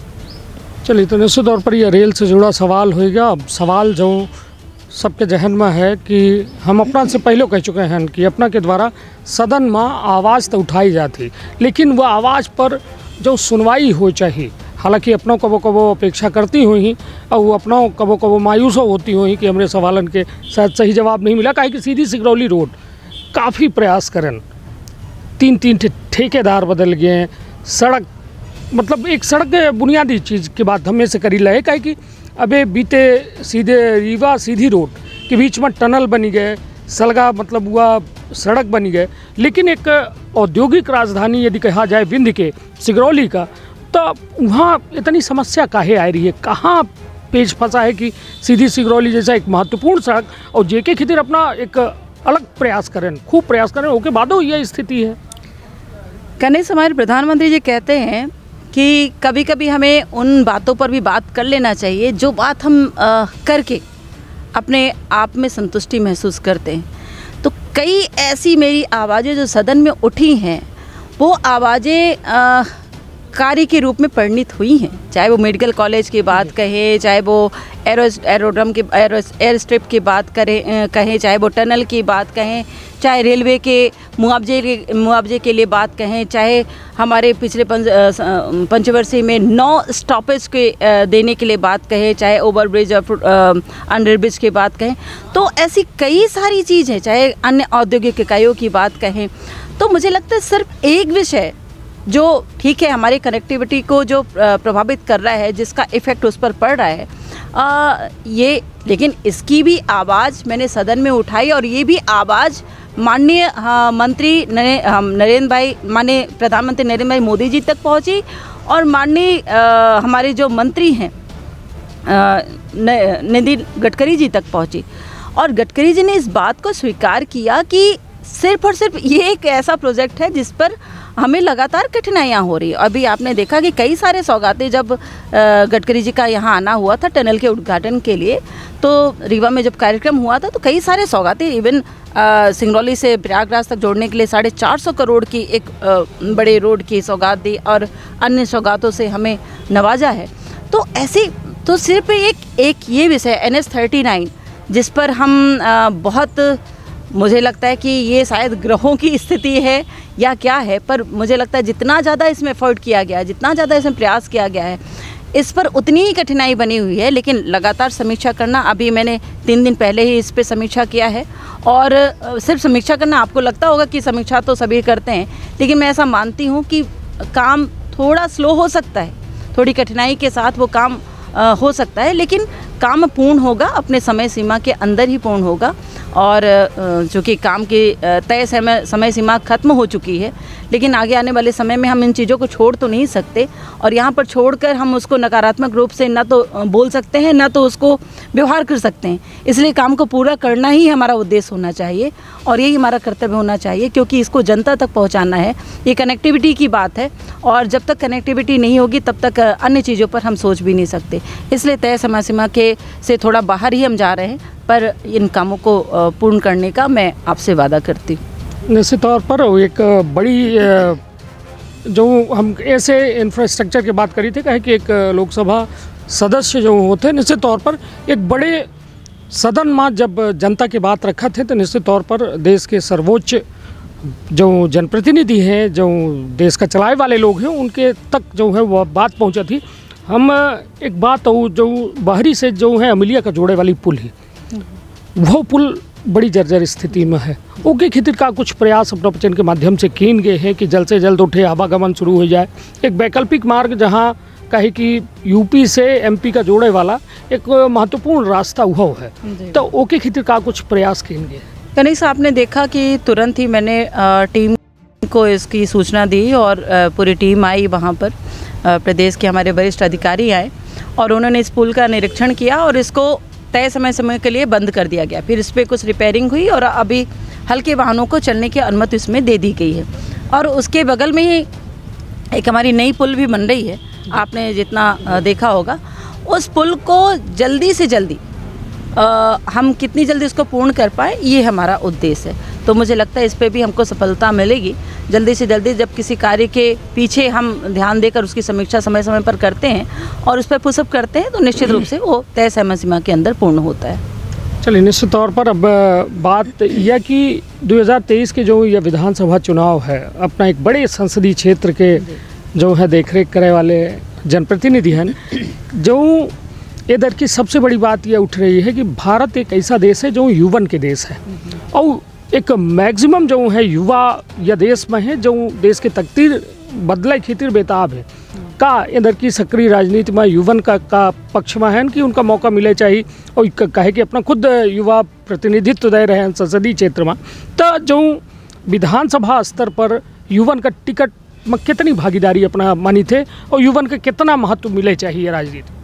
चलिए, तो निश्चित तौर पर यह रेल से जुड़ा सवाल होएगा। अब सवाल जो सबके जहन में है कि हम अपना से पहले कह चुके हैं कि अपना के द्वारा सदन में आवाज़ तो उठाई जाती, लेकिन वह आवाज़ पर जो सुनवाई हो चाहिए, हालांकि अपनों कबो कबो अपेक्षा करती हुई और वो अपनों कबो कबो मायूसों होती हुई कि हमारे सवालन के शायद सही जवाब नहीं मिला। काहे कि सीधी सिगरौली रोड काफ़ी प्रयास करें, 3 ठेकेदार बदल गए, सड़क मतलब एक सड़क बुनियादी चीज़ के बाद हमें से करी लहे, काहे कि अबे बीते सीधे रीवा सीधी रोड के बीच में टनल बनी गए, सलगा मतलब हुआ सड़क बनी गए, लेकिन एक औद्योगिक राजधानी यदि कहा जाए विंध्य के सिगरौली का, तो वहाँ इतनी समस्या काहे आ रही है, कहाँ पेच फंसा है कि सीधी सिगरौली जैसा एक महत्वपूर्ण सड़क और जेके खितिर अपना एक अलग प्रयास करें, खूब प्रयास करें, ओके बादो यह स्थिति है। कनिष्क, हमारे प्रधानमंत्री जी कहते हैं कि कभी कभी हमें उन बातों पर भी बात कर लेना चाहिए जो बात हम करके अपने आप में संतुष्टि महसूस करते हैं। तो कई ऐसी मेरी आवाज़ें जो सदन में उठी हैं वो आवाज़ें कार्य के रूप में परिणित हुई हैं, चाहे वो मेडिकल कॉलेज की बात कहें, चाहे वो एरोड्रम की एयर स्ट्रिप की बात कहें, चाहे वो टनल की बात कहें, चाहे रेलवे के मुआवजे के लिए बात कहें, चाहे हमारे पिछले पंचवर्षीय में 9 स्टॉपेज के देने के लिए बात कहें, चाहे ओवरब्रिज और अंडरब्रिज की बात कहें, तो ऐसी कई सारी चीज़ हैं, चाहे अन्य औद्योगिक इकाइयों की बात कहें। तो मुझे लगता है सिर्फ एक विषय जो ठीक है हमारी कनेक्टिविटी को जो प्रभावित कर रहा है, जिसका इफ़ेक्ट उस पर पड़ रहा है, ये, लेकिन इसकी भी आवाज़ मैंने सदन में उठाई और ये भी आवाज़ माननीय मंत्री माननीय प्रधानमंत्री नरेंद्र भाई मोदी जी तक पहुंची और माननीय हमारे जो मंत्री हैं नितिन गडकरी जी तक पहुंची, और गडकरी जी ने इस बात को स्वीकार किया कि सिर्फ और सिर्फ ये एक ऐसा प्रोजेक्ट है जिस पर हमें लगातार कठिनाइयाँ हो रही है। अभी आपने देखा कि कई सारे सौगातें जब गडकरी जी का यहाँ आना हुआ था टनल के उद्घाटन के लिए, तो रीवा में जब कार्यक्रम हुआ था तो कई सारे सौगातें, इवन सिंगरौली से प्रयागराज तक जोड़ने के लिए 450 करोड़ की एक बड़े रोड की सौगात दी और अन्य सौगातों से हमें नवाजा है। तो ऐसी तो सिर्फ एक ये विषय NH39 जिस पर हम बहुत, मुझे लगता है कि ये शायद ग्रहों की स्थिति है या क्या है, पर मुझे लगता है जितना ज़्यादा इसमें एफर्ट किया गया है, जितना ज़्यादा इसमें प्रयास किया गया है, इस पर उतनी ही कठिनाई बनी हुई है, लेकिन लगातार समीक्षा करना, अभी मैंने 3 दिन पहले ही इस पे समीक्षा किया है। और सिर्फ समीक्षा करना, आपको लगता होगा कि समीक्षा तो सभी करते हैं, लेकिन मैं ऐसा मानती हूँ कि काम थोड़ा स्लो हो सकता है, थोड़ी कठिनाई के साथ वो काम हो सकता है, लेकिन काम पूर्ण होगा, अपने समय सीमा के अंदर ही पूर्ण होगा। और चूँकि काम की तय समय सीमा ख़त्म हो चुकी है, लेकिन आगे आने वाले समय में हम इन चीज़ों को छोड़ तो नहीं सकते, और यहाँ पर छोड़कर हम उसको नकारात्मक रूप से ना तो बोल सकते हैं, ना तो उसको व्यवहार कर सकते हैं। इसलिए काम को पूरा करना ही हमारा उद्देश्य होना चाहिए और यही हमारा कर्तव्य होना चाहिए, क्योंकि इसको जनता तक पहुँचाना है। ये कनेक्टिविटी की बात है, और जब तक कनेक्टिविटी नहीं होगी तब तक अन्य चीज़ों पर हम सोच भी नहीं सकते। इसलिए तय समय सीमा के से थोड़ा बाहर ही हम जा रहे हैं, पर इन कामों को पूर्ण करने का मैं आपसे वादा करती हूँ। निश्चित तौर पर एक बड़ी जो हम ऐसे इंफ्रास्ट्रक्चर की बात करी थी, कहे कि एक लोकसभा सदस्य जो होते हैं, निश्चित तौर पर एक बड़े सदन में जब जनता की बात रखा थे, तो निश्चित तौर पर देश के सर्वोच्च जो जनप्रतिनिधि हैं, जो देश का चलाए वाले लोग हैं, उनके तक जो है वह बात पहुंचा थी। हम एक बात जो बाहरी से जो है अमलिया का जोड़े वाली पुल है, वो पुल बड़ी जर्जर स्थिति में है। उसके खातिर का कुछ प्रयास प्रवचन के माध्यम से किए गए हैं कि जल्द से जल्द उठे आवागमन शुरू हो जाए। एक वैकल्पिक मार्ग जहाँ कहे कि यूपी से एमपी का जोड़े वाला एक महत्वपूर्ण रास्ता हुआ है, तो ओके खातिर का कुछ प्रयास किए गए। कनिक साहब, आपने देखा कि तुरंत ही मैंने टीम को इसकी सूचना दी और पूरी टीम आई वहाँ पर, प्रदेश के हमारे वरिष्ठ अधिकारी आए और उन्होंने इस पुल का निरीक्षण किया और इसको तय समय के लिए बंद कर दिया गया। फिर इस पर कुछ रिपेयरिंग हुई और अभी हल्के वाहनों को चलने की अनुमति इसमें दे दी गई है। और उसके बगल में ही एक हमारी नई पुल भी बन रही है, आपने जितना देखा होगा। उस पुल को जल्दी से जल्दी हम कितनी जल्दी उसको पूर्ण कर पाए, ये हमारा उद्देश्य है। तो मुझे लगता है इस पे भी हमको सफलता मिलेगी। जल्दी से जल्दी जब किसी कार्य के पीछे हम ध्यान देकर उसकी समीक्षा समय समय पर करते हैं और उस पर पुशअप करते हैं, तो निश्चित रूप से वो तय समय सीमा के अंदर पूर्ण होता है। चलिए, निश्चित तौर पर अब बात यह कि 2023 के जो यह विधानसभा चुनाव है, अपना एक बड़े संसदीय क्षेत्र के जो है देखरेख करे वाले जनप्रतिनिधि हैं, जो इधर की सबसे बड़ी बात यह उठ रही है कि भारत एक ऐसा देश है जो युवन के देश है और एक मैक्सिमम जो है युवा या देश में है, जो देश के तकदीर बदले खातिर बेताब है का इधर की सक्रिय राजनीति में युवन का पक्ष में है कि उनका मौका मिले चाहिए और कहे कि अपना खुद युवा प्रतिनिधित्व दे रहे हैं संसदीय क्षेत्र में। तो जो विधानसभा स्तर पर युवन का टिकट में कितनी भागीदारी अपना मानी थे और युवन का कितना महत्व मिले चाहिए राजनीति?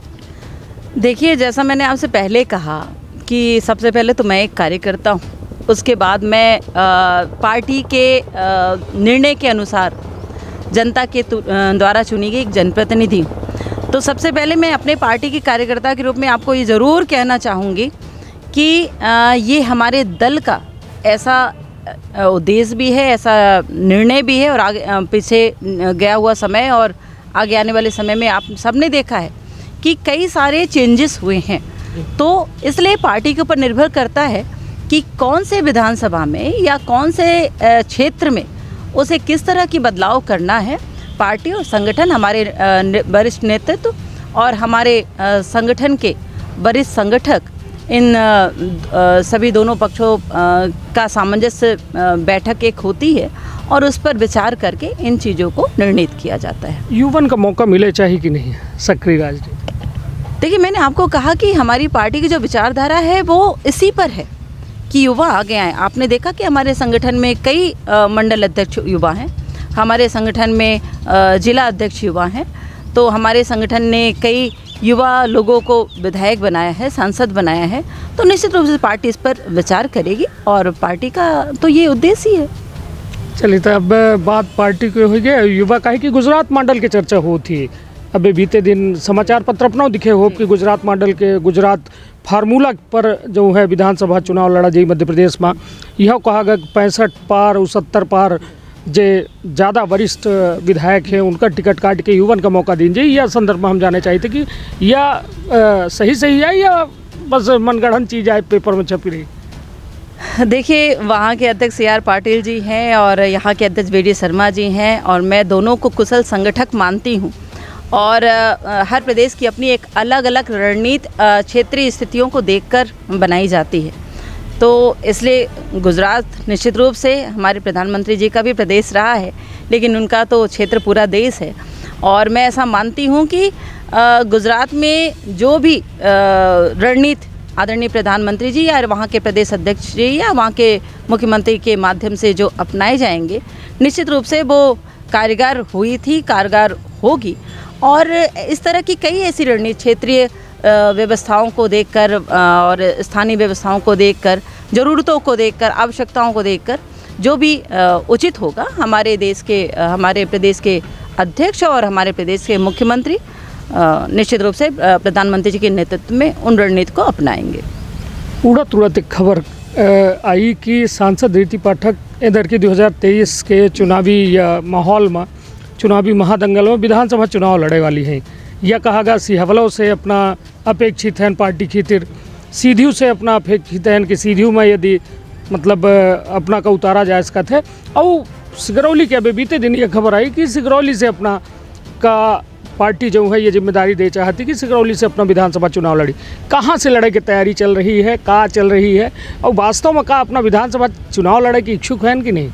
देखिए, जैसा मैंने आपसे पहले कहा कि सबसे पहले तो मैं एक कार्यकर्ता हूँ, उसके बाद मैं पार्टी के निर्णय के अनुसार जनता के द्वारा चुनी गई एक जनप्रतिनिधि हूँ। तो सबसे पहले मैं अपने पार्टी की कार्यकर्ता के रूप में आपको ये ज़रूर कहना चाहूँगी कि ये हमारे दल का ऐसा उद्देश्य भी है, ऐसा निर्णय भी है और आगे पीछे गया हुआ समय और आगे आने वाले समय में आप सबने देखा है कि कई सारे चेंजेस हुए हैं। तो इसलिए पार्टी के ऊपर निर्भर करता है कि कौन से विधानसभा में या कौन से क्षेत्र में उसे किस तरह की बदलाव करना है। पार्टी और संगठन, हमारे वरिष्ठ नेतृत्व और हमारे संगठन के वरिष्ठ संगठक, इन सभी दोनों पक्षों का सामंजस्य बैठक एक होती है और उस पर विचार करके इन चीज़ों को निर्णित किया जाता है। युवन का मौका मिले चाहिए कि नहीं सक्रिय राजनीति? देखिए, मैंने आपको कहा कि हमारी पार्टी की जो विचारधारा है वो इसी पर है कि युवा आगे आए। आपने देखा कि हमारे संगठन में कई मंडल अध्यक्ष युवा हैं, हमारे संगठन में जिला अध्यक्ष युवा हैं, तो हमारे संगठन ने कई युवा लोगों को विधायक बनाया है, सांसद बनाया है। तो निश्चित रूप से पार्टी इस पर विचार करेगी और पार्टी का तो ये उद्देश्य ही है। चलिए, तो अब बात पार्टी की हो गई। युवा का है कि गुजरात मॉडल की चर्चा होती है। अभी बीते दिन समाचार पत्र अपना दिखे हो कि गुजरात मॉडल के गुजरात फार्मूला पर जो है विधानसभा चुनाव लड़ा जाए मध्य प्रदेश में। यह कहा गया 65 पार और 70 पार जे ज़्यादा वरिष्ठ विधायक हैं उनका टिकट काट के युवन का मौका दीजिए। यह संदर्भ में हम जानना चाहते कि यह सही है या बस मनगढ़ंत चीज़ है, पेपर में छपी रही? देखिए, वहाँ के अध्यक्ष CR पाटिल जी हैं और यहाँ के अध्यक्ष VD शर्मा जी हैं और मैं दोनों को कुशल संगठक मानती हूँ और हर प्रदेश की अपनी एक अलग अलग रणनीति क्षेत्रीय स्थितियों को देखकर बनाई जाती है। तो इसलिए गुजरात निश्चित रूप से हमारे प्रधानमंत्री जी का भी प्रदेश रहा है, लेकिन उनका तो क्षेत्र पूरा देश है। और मैं ऐसा मानती हूँ कि गुजरात में जो भी रणनीति आदरणीय प्रधानमंत्री जी या वहाँ के प्रदेश अध्यक्ष जी या वहाँ के मुख्यमंत्री के माध्यम से जो अपनाए जाएंगे, निश्चित रूप से वो कारगर हुई थी, कारगर होगी। और इस तरह की कई ऐसी रणनीति क्षेत्रीय व्यवस्थाओं को देखकर और स्थानीय व्यवस्थाओं को देखकर, ज़रूरतों को देखकर, आवश्यकताओं को देखकर जो भी उचित होगा, हमारे देश के, हमारे प्रदेश के अध्यक्ष और हमारे प्रदेश के मुख्यमंत्री निश्चित रूप से प्रधानमंत्री जी के नेतृत्व में उन रणनीति को अपनाएंगे। उड़त एक खबर आई कि सांसद रीति पाठक इधर की 2023 के चुनावी माहौल में, चुनावी महादंगल में विधानसभा चुनाव लड़े वाली हैं। यह कहा गया सिहवलों से अपना अपेक्षित है पार्टी खीतिर, सीधियों से अपना अपेक्षित है कि सीधियों में यदि मतलब अपना का उतारा जाए इसका थे। और सिगरौली के अभी बीते दिन ये खबर आई कि सिगरौली से अपना का पार्टी जो है ये जिम्मेदारी दे चाहती कि सिगरौली से अपना विधानसभा चुनाव लड़ी। कहाँ से लड़े की तैयारी चल रही है, कहाँ चल रही है, और वास्तव में कहाँ अपना विधानसभा चुनाव लड़े की इच्छुक हैं कि नहीं?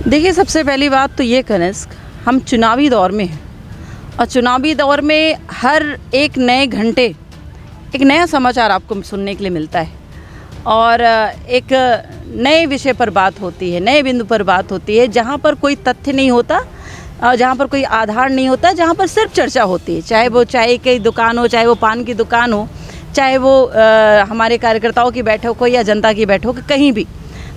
देखिए, सबसे पहली बात तो ये कनिष्क, हम चुनावी दौर में हैं और चुनावी दौर में हर एक नए घंटे एक नया समाचार आपको सुनने के लिए मिलता है और एक नए विषय पर बात होती है, नए बिंदु पर बात होती है, जहाँ पर कोई तथ्य नहीं होता, जहाँ पर कोई आधार नहीं होता, जहाँ पर सिर्फ चर्चा होती है। चाहे वो चाय की दुकान हो, चाहे वो पान की दुकान हो, चाहे वो हमारे कार्यकर्ताओं की बैठक हो या जनता की बैठक हो, कहीं भी।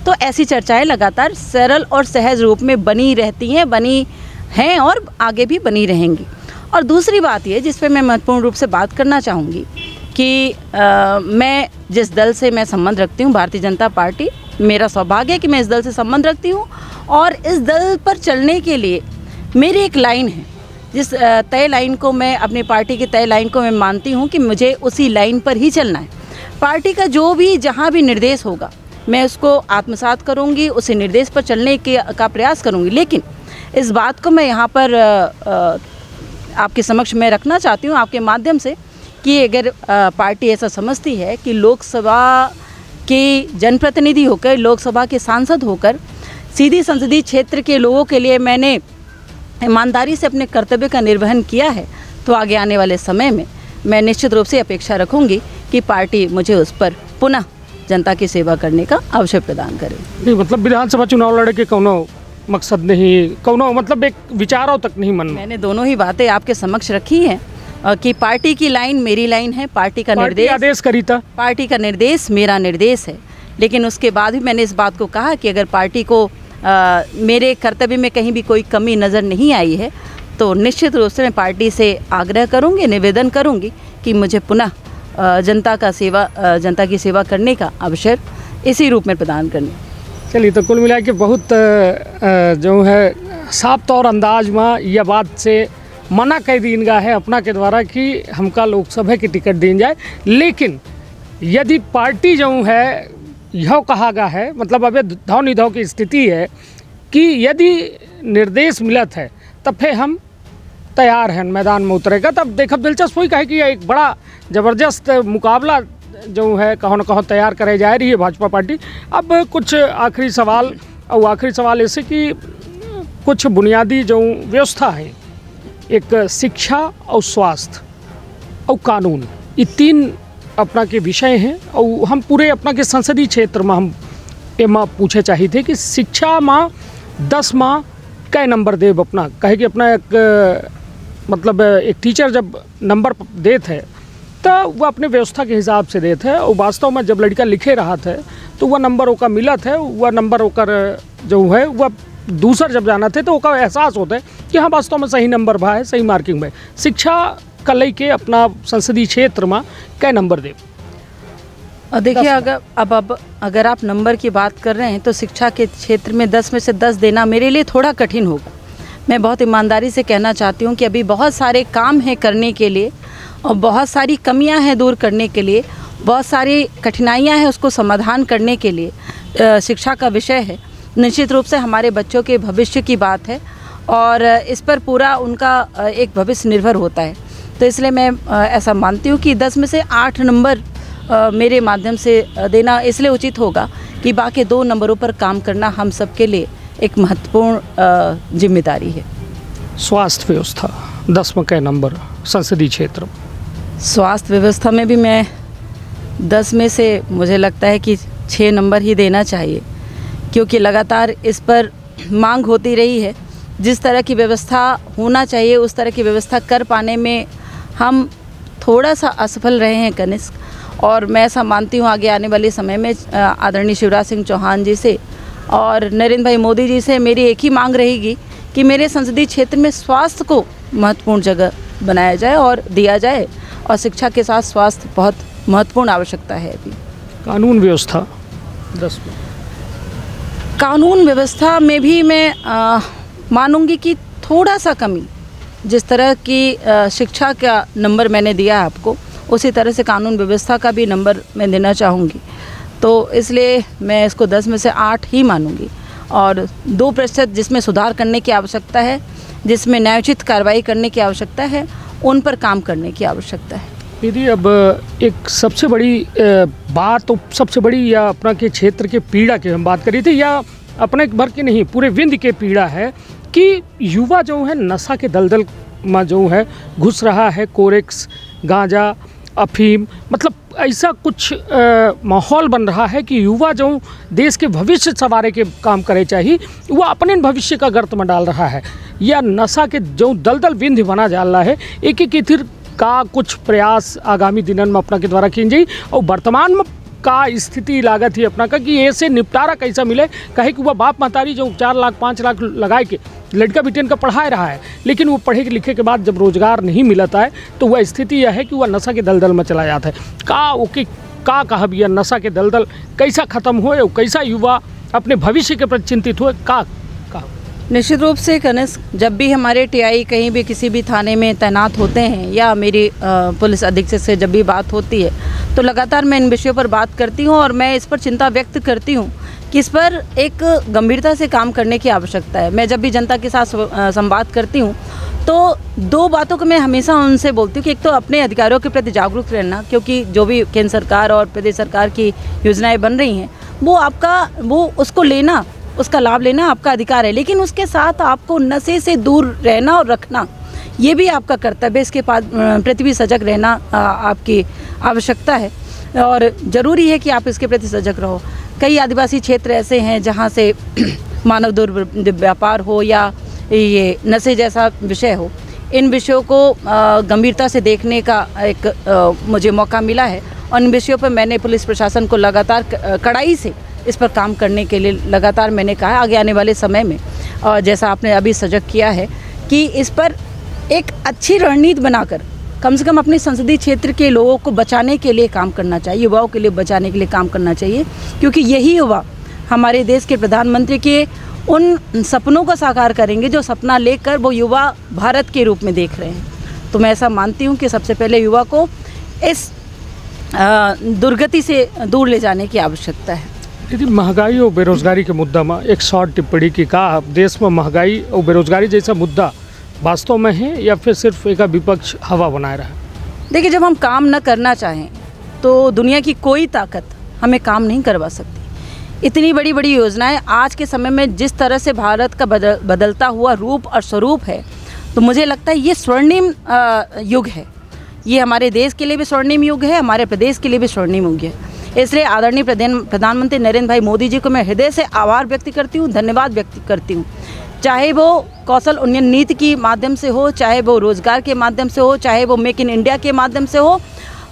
तो ऐसी चर्चाएं लगातार सरल और सहज रूप में बनी रहती हैं, बनी हैं और आगे भी बनी रहेंगी। और दूसरी बात ये जिस पे मैं महत्वपूर्ण रूप से बात करना चाहूँगी कि मैं जिस दल से मैं संबंध रखती हूँ, भारतीय जनता पार्टी, मेरा सौभाग्य है कि मैं इस दल से संबंध रखती हूँ और इस दल पर चलने के लिए मेरी एक लाइन है, जिस तय लाइन को मैं अपनी पार्टी की तय लाइन को मैं मानती हूँ कि मुझे उसी लाइन पर ही चलना है। पार्टी का जो भी जहाँ भी निर्देश होगा मैं उसको आत्मसात करूँगी, उसी निर्देश पर चलने का प्रयास करूँगी। लेकिन इस बात को मैं यहाँ पर आपके समक्ष मैं रखना चाहती हूँ आपके माध्यम से कि अगर पार्टी ऐसा समझती है कि लोकसभा के जनप्रतिनिधि होकर, लोकसभा के सांसद होकर सीधी संसदीय क्षेत्र के लोगों के लिए मैंने ईमानदारी से अपने कर्तव्य का निर्वहन किया है, तो आगे आने वाले समय में मैं निश्चित रूप से अपेक्षा रखूंगी कि पार्टी मुझे उस पर पुनः जनता की सेवा करने का अवसर प्रदान करे। नहीं, मतलब विधानसभा चुनाव लड़े के कोनो मकसद नहीं, कोनो मतलब एक विचारों तक नहीं मन। मैंने दोनों ही बातें आपके समक्ष रखी हैं कि पार्टी की लाइन मेरी लाइन है, पार्टी का निर्देश आदेश करी था, पार्टी का निर्देश मेरा निर्देश है। लेकिन उसके बाद भी मैंने इस बात को कहा कि अगर पार्टी को मेरे कर्तव्य में कहीं भी कोई कमी नज़र नहीं आई है तो निश्चित रूप से मैं पार्टी से आग्रह करूंगी, निवेदन करूंगी कि मुझे पुनः जनता की सेवा करने का अवसर इसी रूप में प्रदान करने। चलिए, तो कुल मिला के बहुत जो है साफ तौर अंदाज में यह बात से मना कर दीन गया है अपना के द्वारा कि हमका लोकसभा की टिकट दी जाए। लेकिन यदि पार्टी जो है यह कहा गया है, मतलब अभी धौ निधौ की स्थिति है कि यदि निर्देश मिलत है तब फिर हम तैयार हैं मैदान में उतरेगा। तब देखब दिलचस्प हुई कहे कि यह एक बड़ा ज़बरदस्त मुकाबला जो है कहो न कहो तैयार करे जा रही है भाजपा पार्टी। अब कुछ आखिरी सवाल ऐसे कि कुछ बुनियादी जो व्यवस्था है, एक शिक्षा और स्वास्थ्य और कानून, ये तीन अपना के विषय हैं और हम पूरे अपना के संसदीय क्षेत्र में हम एमा पूछे चाहिए थे कि शिक्षा में 10 माह कै नंबर देव अपना कहे कि अपना एक मतलब एक टीचर जब नंबर देते है तो वह अपने व्यवस्था के हिसाब से देते है और वास्तव में जब लड़का लिखे रहा था तो वह नंबर ओका मिलत है, वह नंबर ओकर जो है वह दूसर जब जाना थे तो ओका एहसास होता है कि हाँ वास्तव में सही नंबर भा है, सही मार्किंग में। शिक्षा का लेके अपना संसदीय क्षेत्र में कै नंबर दे? देखिए, अगर आप नंबर की बात कर रहे हैं तो शिक्षा के क्षेत्र में 10 में से 10 देना मेरे लिए थोड़ा कठिन होगा। मैं बहुत ईमानदारी से कहना चाहती हूँ कि अभी बहुत सारे काम हैं करने के लिए और बहुत सारी कमियां हैं दूर करने के लिए, बहुत सारी कठिनाइयां हैं उसको समाधान करने के लिए शिक्षा का विषय है। निश्चित रूप से हमारे बच्चों के भविष्य की बात है और इस पर पूरा उनका एक भविष्य निर्भर होता है। तो इसलिए मैं ऐसा मानती हूँ कि 10 में से 8 नंबर मेरे माध्यम से देना इसलिए उचित होगा कि बाकी 2 नंबरों पर काम करना हम सबके लिए एक महत्वपूर्ण जिम्मेदारी है। स्वास्थ्य व्यवस्था 10 में कै नंबर संसदीय क्षेत्र? स्वास्थ्य व्यवस्था में भी मैं 10 में से मुझे लगता है कि 6 नंबर ही देना चाहिए, क्योंकि लगातार इस पर मांग होती रही है। जिस तरह की व्यवस्था होना चाहिए उस तरह की व्यवस्था कर पाने में हम थोड़ा सा असफल रहे हैं कनिष्क। और मैं ऐसा मानती हूँ आगे आने वाले समय में आदरणीय शिवराज सिंह चौहान जी से और नरेंद्र भाई मोदी जी से मेरी एक ही मांग रहेगी कि मेरे संसदीय क्षेत्र में स्वास्थ्य को महत्वपूर्ण जगह बनाया जाए और दिया जाए, और शिक्षा के साथ स्वास्थ्य बहुत महत्वपूर्ण आवश्यकता है। अभी कानून व्यवस्था 10 में? कानून व्यवस्था में भी मैं मानूंगी कि थोड़ा सा कमी, जिस तरह की शिक्षा का नंबर मैंने दिया है आपको, उसी तरह से कानून व्यवस्था का भी नंबर मैं देना चाहूँगी। तो इसलिए मैं इसको 10 में से 8 ही मानूंगी, और 2% जिसमें सुधार करने की आवश्यकता है, जिसमें न्यायोचित कार्रवाई करने की आवश्यकता है, उन पर काम करने की आवश्यकता है। दीदी, अब एक सबसे बड़ी बात, तो सबसे बड़ी या अपना के क्षेत्र के पीड़ा की हम बात करी थी, या अपने भर की नहीं पूरे विंध्य के पीड़ा है कि युवा जो है नशा के दलदल में जो है घुस रहा है। कोरेक्स, गांजा, अफीम, मतलब ऐसा कुछ माहौल बन रहा है कि युवा जो देश के भविष्य संवारे के काम करे चाहिए, वह अपने भविष्य का गर्त में डाल रहा है, या नशा के जो दलदल विंध्य बना जा रहा है। एक इथिर का कुछ प्रयास आगामी दिनों में अपना के द्वारा की जाए, और वर्तमान में का स्थिति लागत ही अपना का कि ऐसे निपटारा कैसा मिले। कहे कि वह बाप महतारी जो 4 लाख 5 लाख लगाए के लड़का बेटियन का पढ़ाए रहा है, लेकिन वो पढ़े लिखे के बाद जब रोजगार नहीं मिलता है तो वह स्थिति यह है कि वह नशा के दलदल में चला जाता है। का ओके का कहब यह नशा के दलदल कैसा ख़त्म हो, और कैसा युवा अपने भविष्य के प्रति चिंतित हो? का निश्चित रूप से कनिष्क, जब भी हमारे टीआई कहीं भी किसी भी थाने में तैनात होते हैं या मेरी पुलिस अधीक्षक से जब भी बात होती है, तो लगातार मैं इन विषयों पर बात करती हूं, और मैं इस पर चिंता व्यक्त करती हूं कि इस पर एक गंभीरता से काम करने की आवश्यकता है। मैं जब भी जनता के साथ संवाद करती हूं तो 2 बातों को मैं हमेशा उनसे बोलती हूँ कि एक तो अपने अधिकारों के प्रति जागरूक रहना, क्योंकि जो भी केंद्र सरकार और प्रदेश सरकार की योजनाएं बन रही हैं वो उसको लेना, उसका लाभ लेना आपका अधिकार है, लेकिन उसके साथ आपको नशे से दूर रहना और रखना ये भी आपका कर्तव्य है। इसके प्रति भी सजग रहना आपकी आवश्यकता है, और ज़रूरी है कि आप इसके प्रति सजग रहो। कई आदिवासी क्षेत्र ऐसे हैं जहाँ से मानव दुर्व्यापार हो या ये नशे जैसा विषय हो, इन विषयों को गंभीरता से देखने का एक मुझे मौका मिला है, और इन विषयों पर मैंने पुलिस प्रशासन को लगातार कड़ाई से इस पर काम करने के लिए लगातार मैंने कहा। आगे आने वाले समय में जैसा आपने अभी सजग किया है कि इस पर एक अच्छी रणनीति बनाकर कम से कम अपने संसदीय क्षेत्र के लोगों को बचाने के लिए काम करना चाहिए, युवाओं के लिए बचाने के लिए काम करना चाहिए, क्योंकि यही युवा हमारे देश के प्रधानमंत्री के उन सपनों को साकार करेंगे जो सपना लेकर वो युवा भारत के रूप में देख रहे हैं। तो मैं ऐसा मानती हूँ कि सबसे पहले युवा को इस दुर्गति से दूर ले जाने की आवश्यकता है। यदि महंगाई और बेरोजगारी के मुद्दा में एक शॉर्ट टिप्पणी की का देश में महंगाई और बेरोजगारी जैसा मुद्दा वास्तव में है, या फिर सिर्फ एक विपक्ष हवा बनाए रहा है? देखिए, जब हम काम न करना चाहें तो दुनिया की कोई ताकत हमें काम नहीं करवा सकती। इतनी बड़ी बड़ी योजनाएं आज के समय में जिस तरह से भारत का बदलता हुआ रूप और स्वरूप है, तो मुझे लगता है ये स्वर्णिम युग है। ये हमारे देश के लिए भी स्वर्णिम युग है, हमारे प्रदेश के लिए भी स्वर्णिम युग है। इसलिए आदरणीय प्रधानमंत्री नरेंद्र भाई मोदी जी को मैं हृदय से आभार व्यक्त करती हूँ, धन्यवाद व्यक्त करती हूँ। चाहे वो कौशल उन्नयन नीति के माध्यम से हो, चाहे वो रोजगार के माध्यम से हो, चाहे वो मेक इन इंडिया के माध्यम से हो,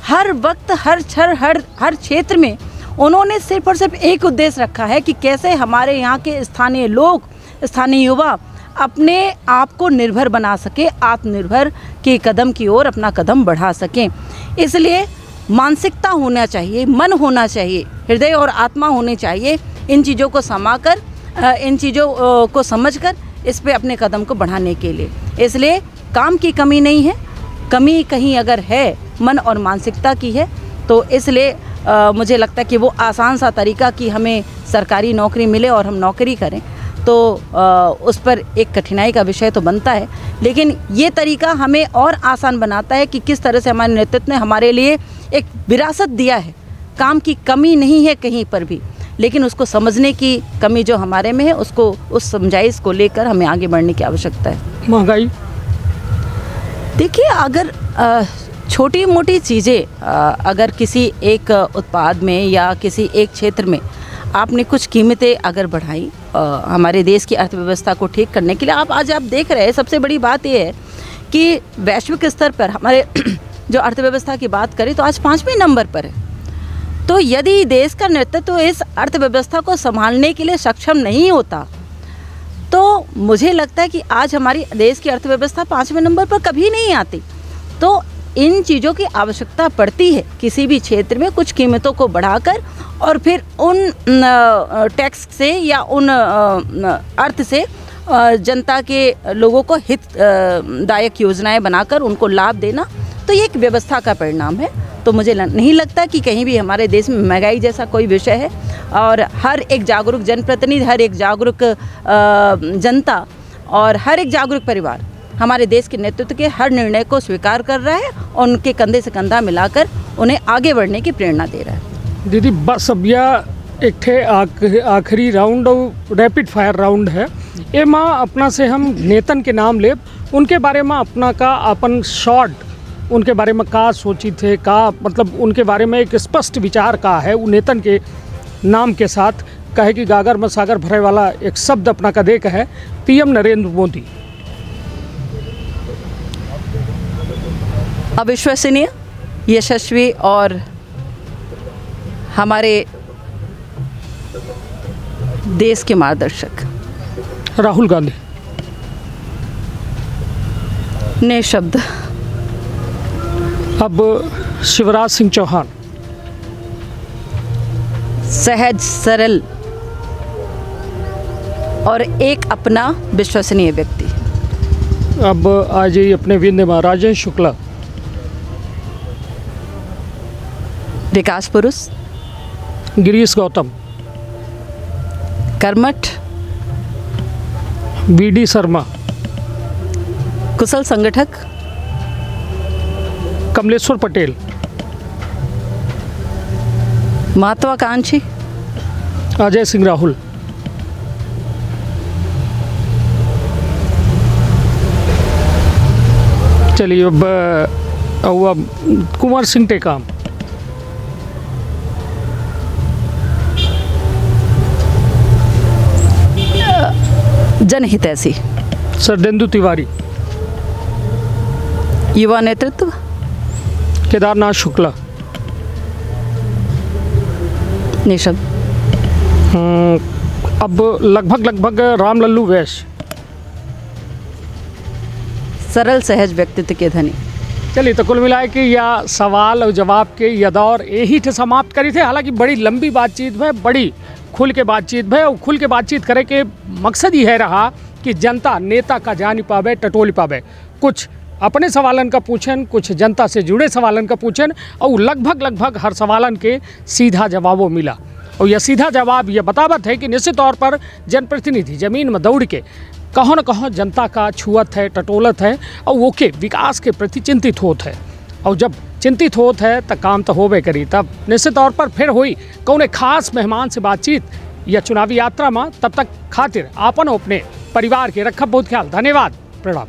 हर वक्त हर क्षेत्र में उन्होंने सिर्फ और सिर्फ एक उद्देश्य रखा है कि कैसे हमारे यहाँ के स्थानीय लोग, स्थानीय युवा अपने आप को निर्भर बना सके, आत्मनिर्भर के कदम की ओर अपना कदम बढ़ा सकें। इसलिए मानसिकता होना चाहिए, मन होना चाहिए, हृदय और आत्मा होनी चाहिए, इन चीज़ों को समाकर, इन चीज़ों को समझकर इस पे अपने कदम को बढ़ाने के लिए। इसलिए काम की कमी नहीं है, कमी कहीं अगर है मन और मानसिकता की है, तो इसलिए मुझे लगता है कि वो आसान सा तरीका कि हमें सरकारी नौकरी मिले और हम नौकरी करें, तो उस पर एक कठिनाई का विषय तो बनता है, लेकिन ये तरीका हमें और आसान बनाता है कि किस तरह से हमारे नेतृत्व ने हमारे लिए एक विरासत दिया है। काम की कमी नहीं है कहीं पर भी, लेकिन उसको समझने की कमी जो हमारे में है, उसको उस समझाइश को लेकर हमें आगे बढ़ने की आवश्यकता है। महंगाई, देखिए, अगर छोटी मोटी चीज़ें अगर किसी एक उत्पाद में या किसी एक क्षेत्र में आपने कुछ कीमतें अगर बढ़ाई हमारे देश की अर्थव्यवस्था को ठीक करने के लिए, आज आप देख रहे हैं, सबसे बड़ी बात यह है कि वैश्विक स्तर पर हमारे जो अर्थव्यवस्था की बात करें तो आज 5वें नंबर पर है। तो यदि देश का नेतृत्व इस अर्थव्यवस्था को संभालने के लिए सक्षम नहीं होता, तो मुझे लगता है कि आज हमारी देश की अर्थव्यवस्था 5वें नंबर पर कभी नहीं आती। तो इन चीज़ों की आवश्यकता पड़ती है किसी भी क्षेत्र में, कुछ कीमतों को बढ़ाकर और फिर उन टैक्स से या उन अर्थ से जनता के लोगों को हितदायक योजनाएं बनाकर उनको लाभ देना, तो ये एक व्यवस्था का परिणाम है। तो मुझे नहीं लगता कि कहीं भी हमारे देश में महंगाई जैसा कोई विषय है, और हर एक जागरूक जनप्रतिनिधि, हर एक जागरूक जनता और हर एक जागरूक परिवार हमारे देश के नेतृत्व के हर निर्णय को स्वीकार कर रहा है और उनके कंधे से कंधा मिलाकर उन्हें आगे बढ़ने की प्रेरणा दे रहा है। दीदी, बस अब यह एक ठे आखिरी राउंड और रैपिड फायर राउंड है। ये माँ अपना से हम नेतन के नाम ले, उनके बारे में अपना का अपन शॉर्ट, उनके बारे में का सोची थे, का मतलब उनके बारे में एक स्पष्ट विचार का है वो नेतन के नाम के साथ कहे कि गागर में सागर भरे वाला एक शब्द अपना का देख है पीएम नरेंद्र मोदी। अविश्वसनीय, यशस्वी और हमारे देश के मार्गदर्शक राहुल गांधी। निःशब्द। अब शिवराज सिंह चौहान। सहज, सरल और एक अपना विश्वसनीय व्यक्ति। अब आ जाइए अपने विंध्य राजेंद्र शुक्ला। विकास पुरुष। गिरीश गौतम। कर्मठ। बीडी शर्मा। कुशल संगठक। कमलेश्वर पटेल। महत्वाकांक्षी। अजय सिंह राहुल। चलिए अब कुंवर सिंह टेकाम। जनहितैषी। सरदेंदु तिवारी। युवा नेतृत्व। केदारनाथ शुक्ला। निःशब्द। अब लगभग रामलल्लू वैश्य। सरल सहज व्यक्तित्व के धनी। चलिए, तो कुल मिलाए कि यह सवाल और जवाब के यह दौर यही थे समाप्त करी थे। हालांकि बड़ी लंबी बातचीत में, बड़ी खुल के बातचीत में, और खुल के बातचीत करे के मकसद ही है रहा कि जनता नेता का जानी पावे, टटोली पावे। कुछ अपने सवालन का पूछन, कुछ जनता से जुड़े सवालन का पूछन, और लगभग हर सवालन के सीधा जवाबों मिला। और यह सीधा जवाब यह बतावत है कि निश्चित तौर पर जनप्रतिनिधि ज़मीन में दौड़ के कहों न कहों जनता का छुअत है, टटोलत है, और वो के विकास के प्रति चिंतित होत है। और जब चिंतित होत है तो काम तो होबे करी। तब निश्चित तौर पर फिर हुई कौन खास मेहमान से बातचीत या चुनावी यात्रा में। तब तक खातिर आपन अपने परिवार के रखब बहुत ख्याल। धन्यवाद, प्रणाम।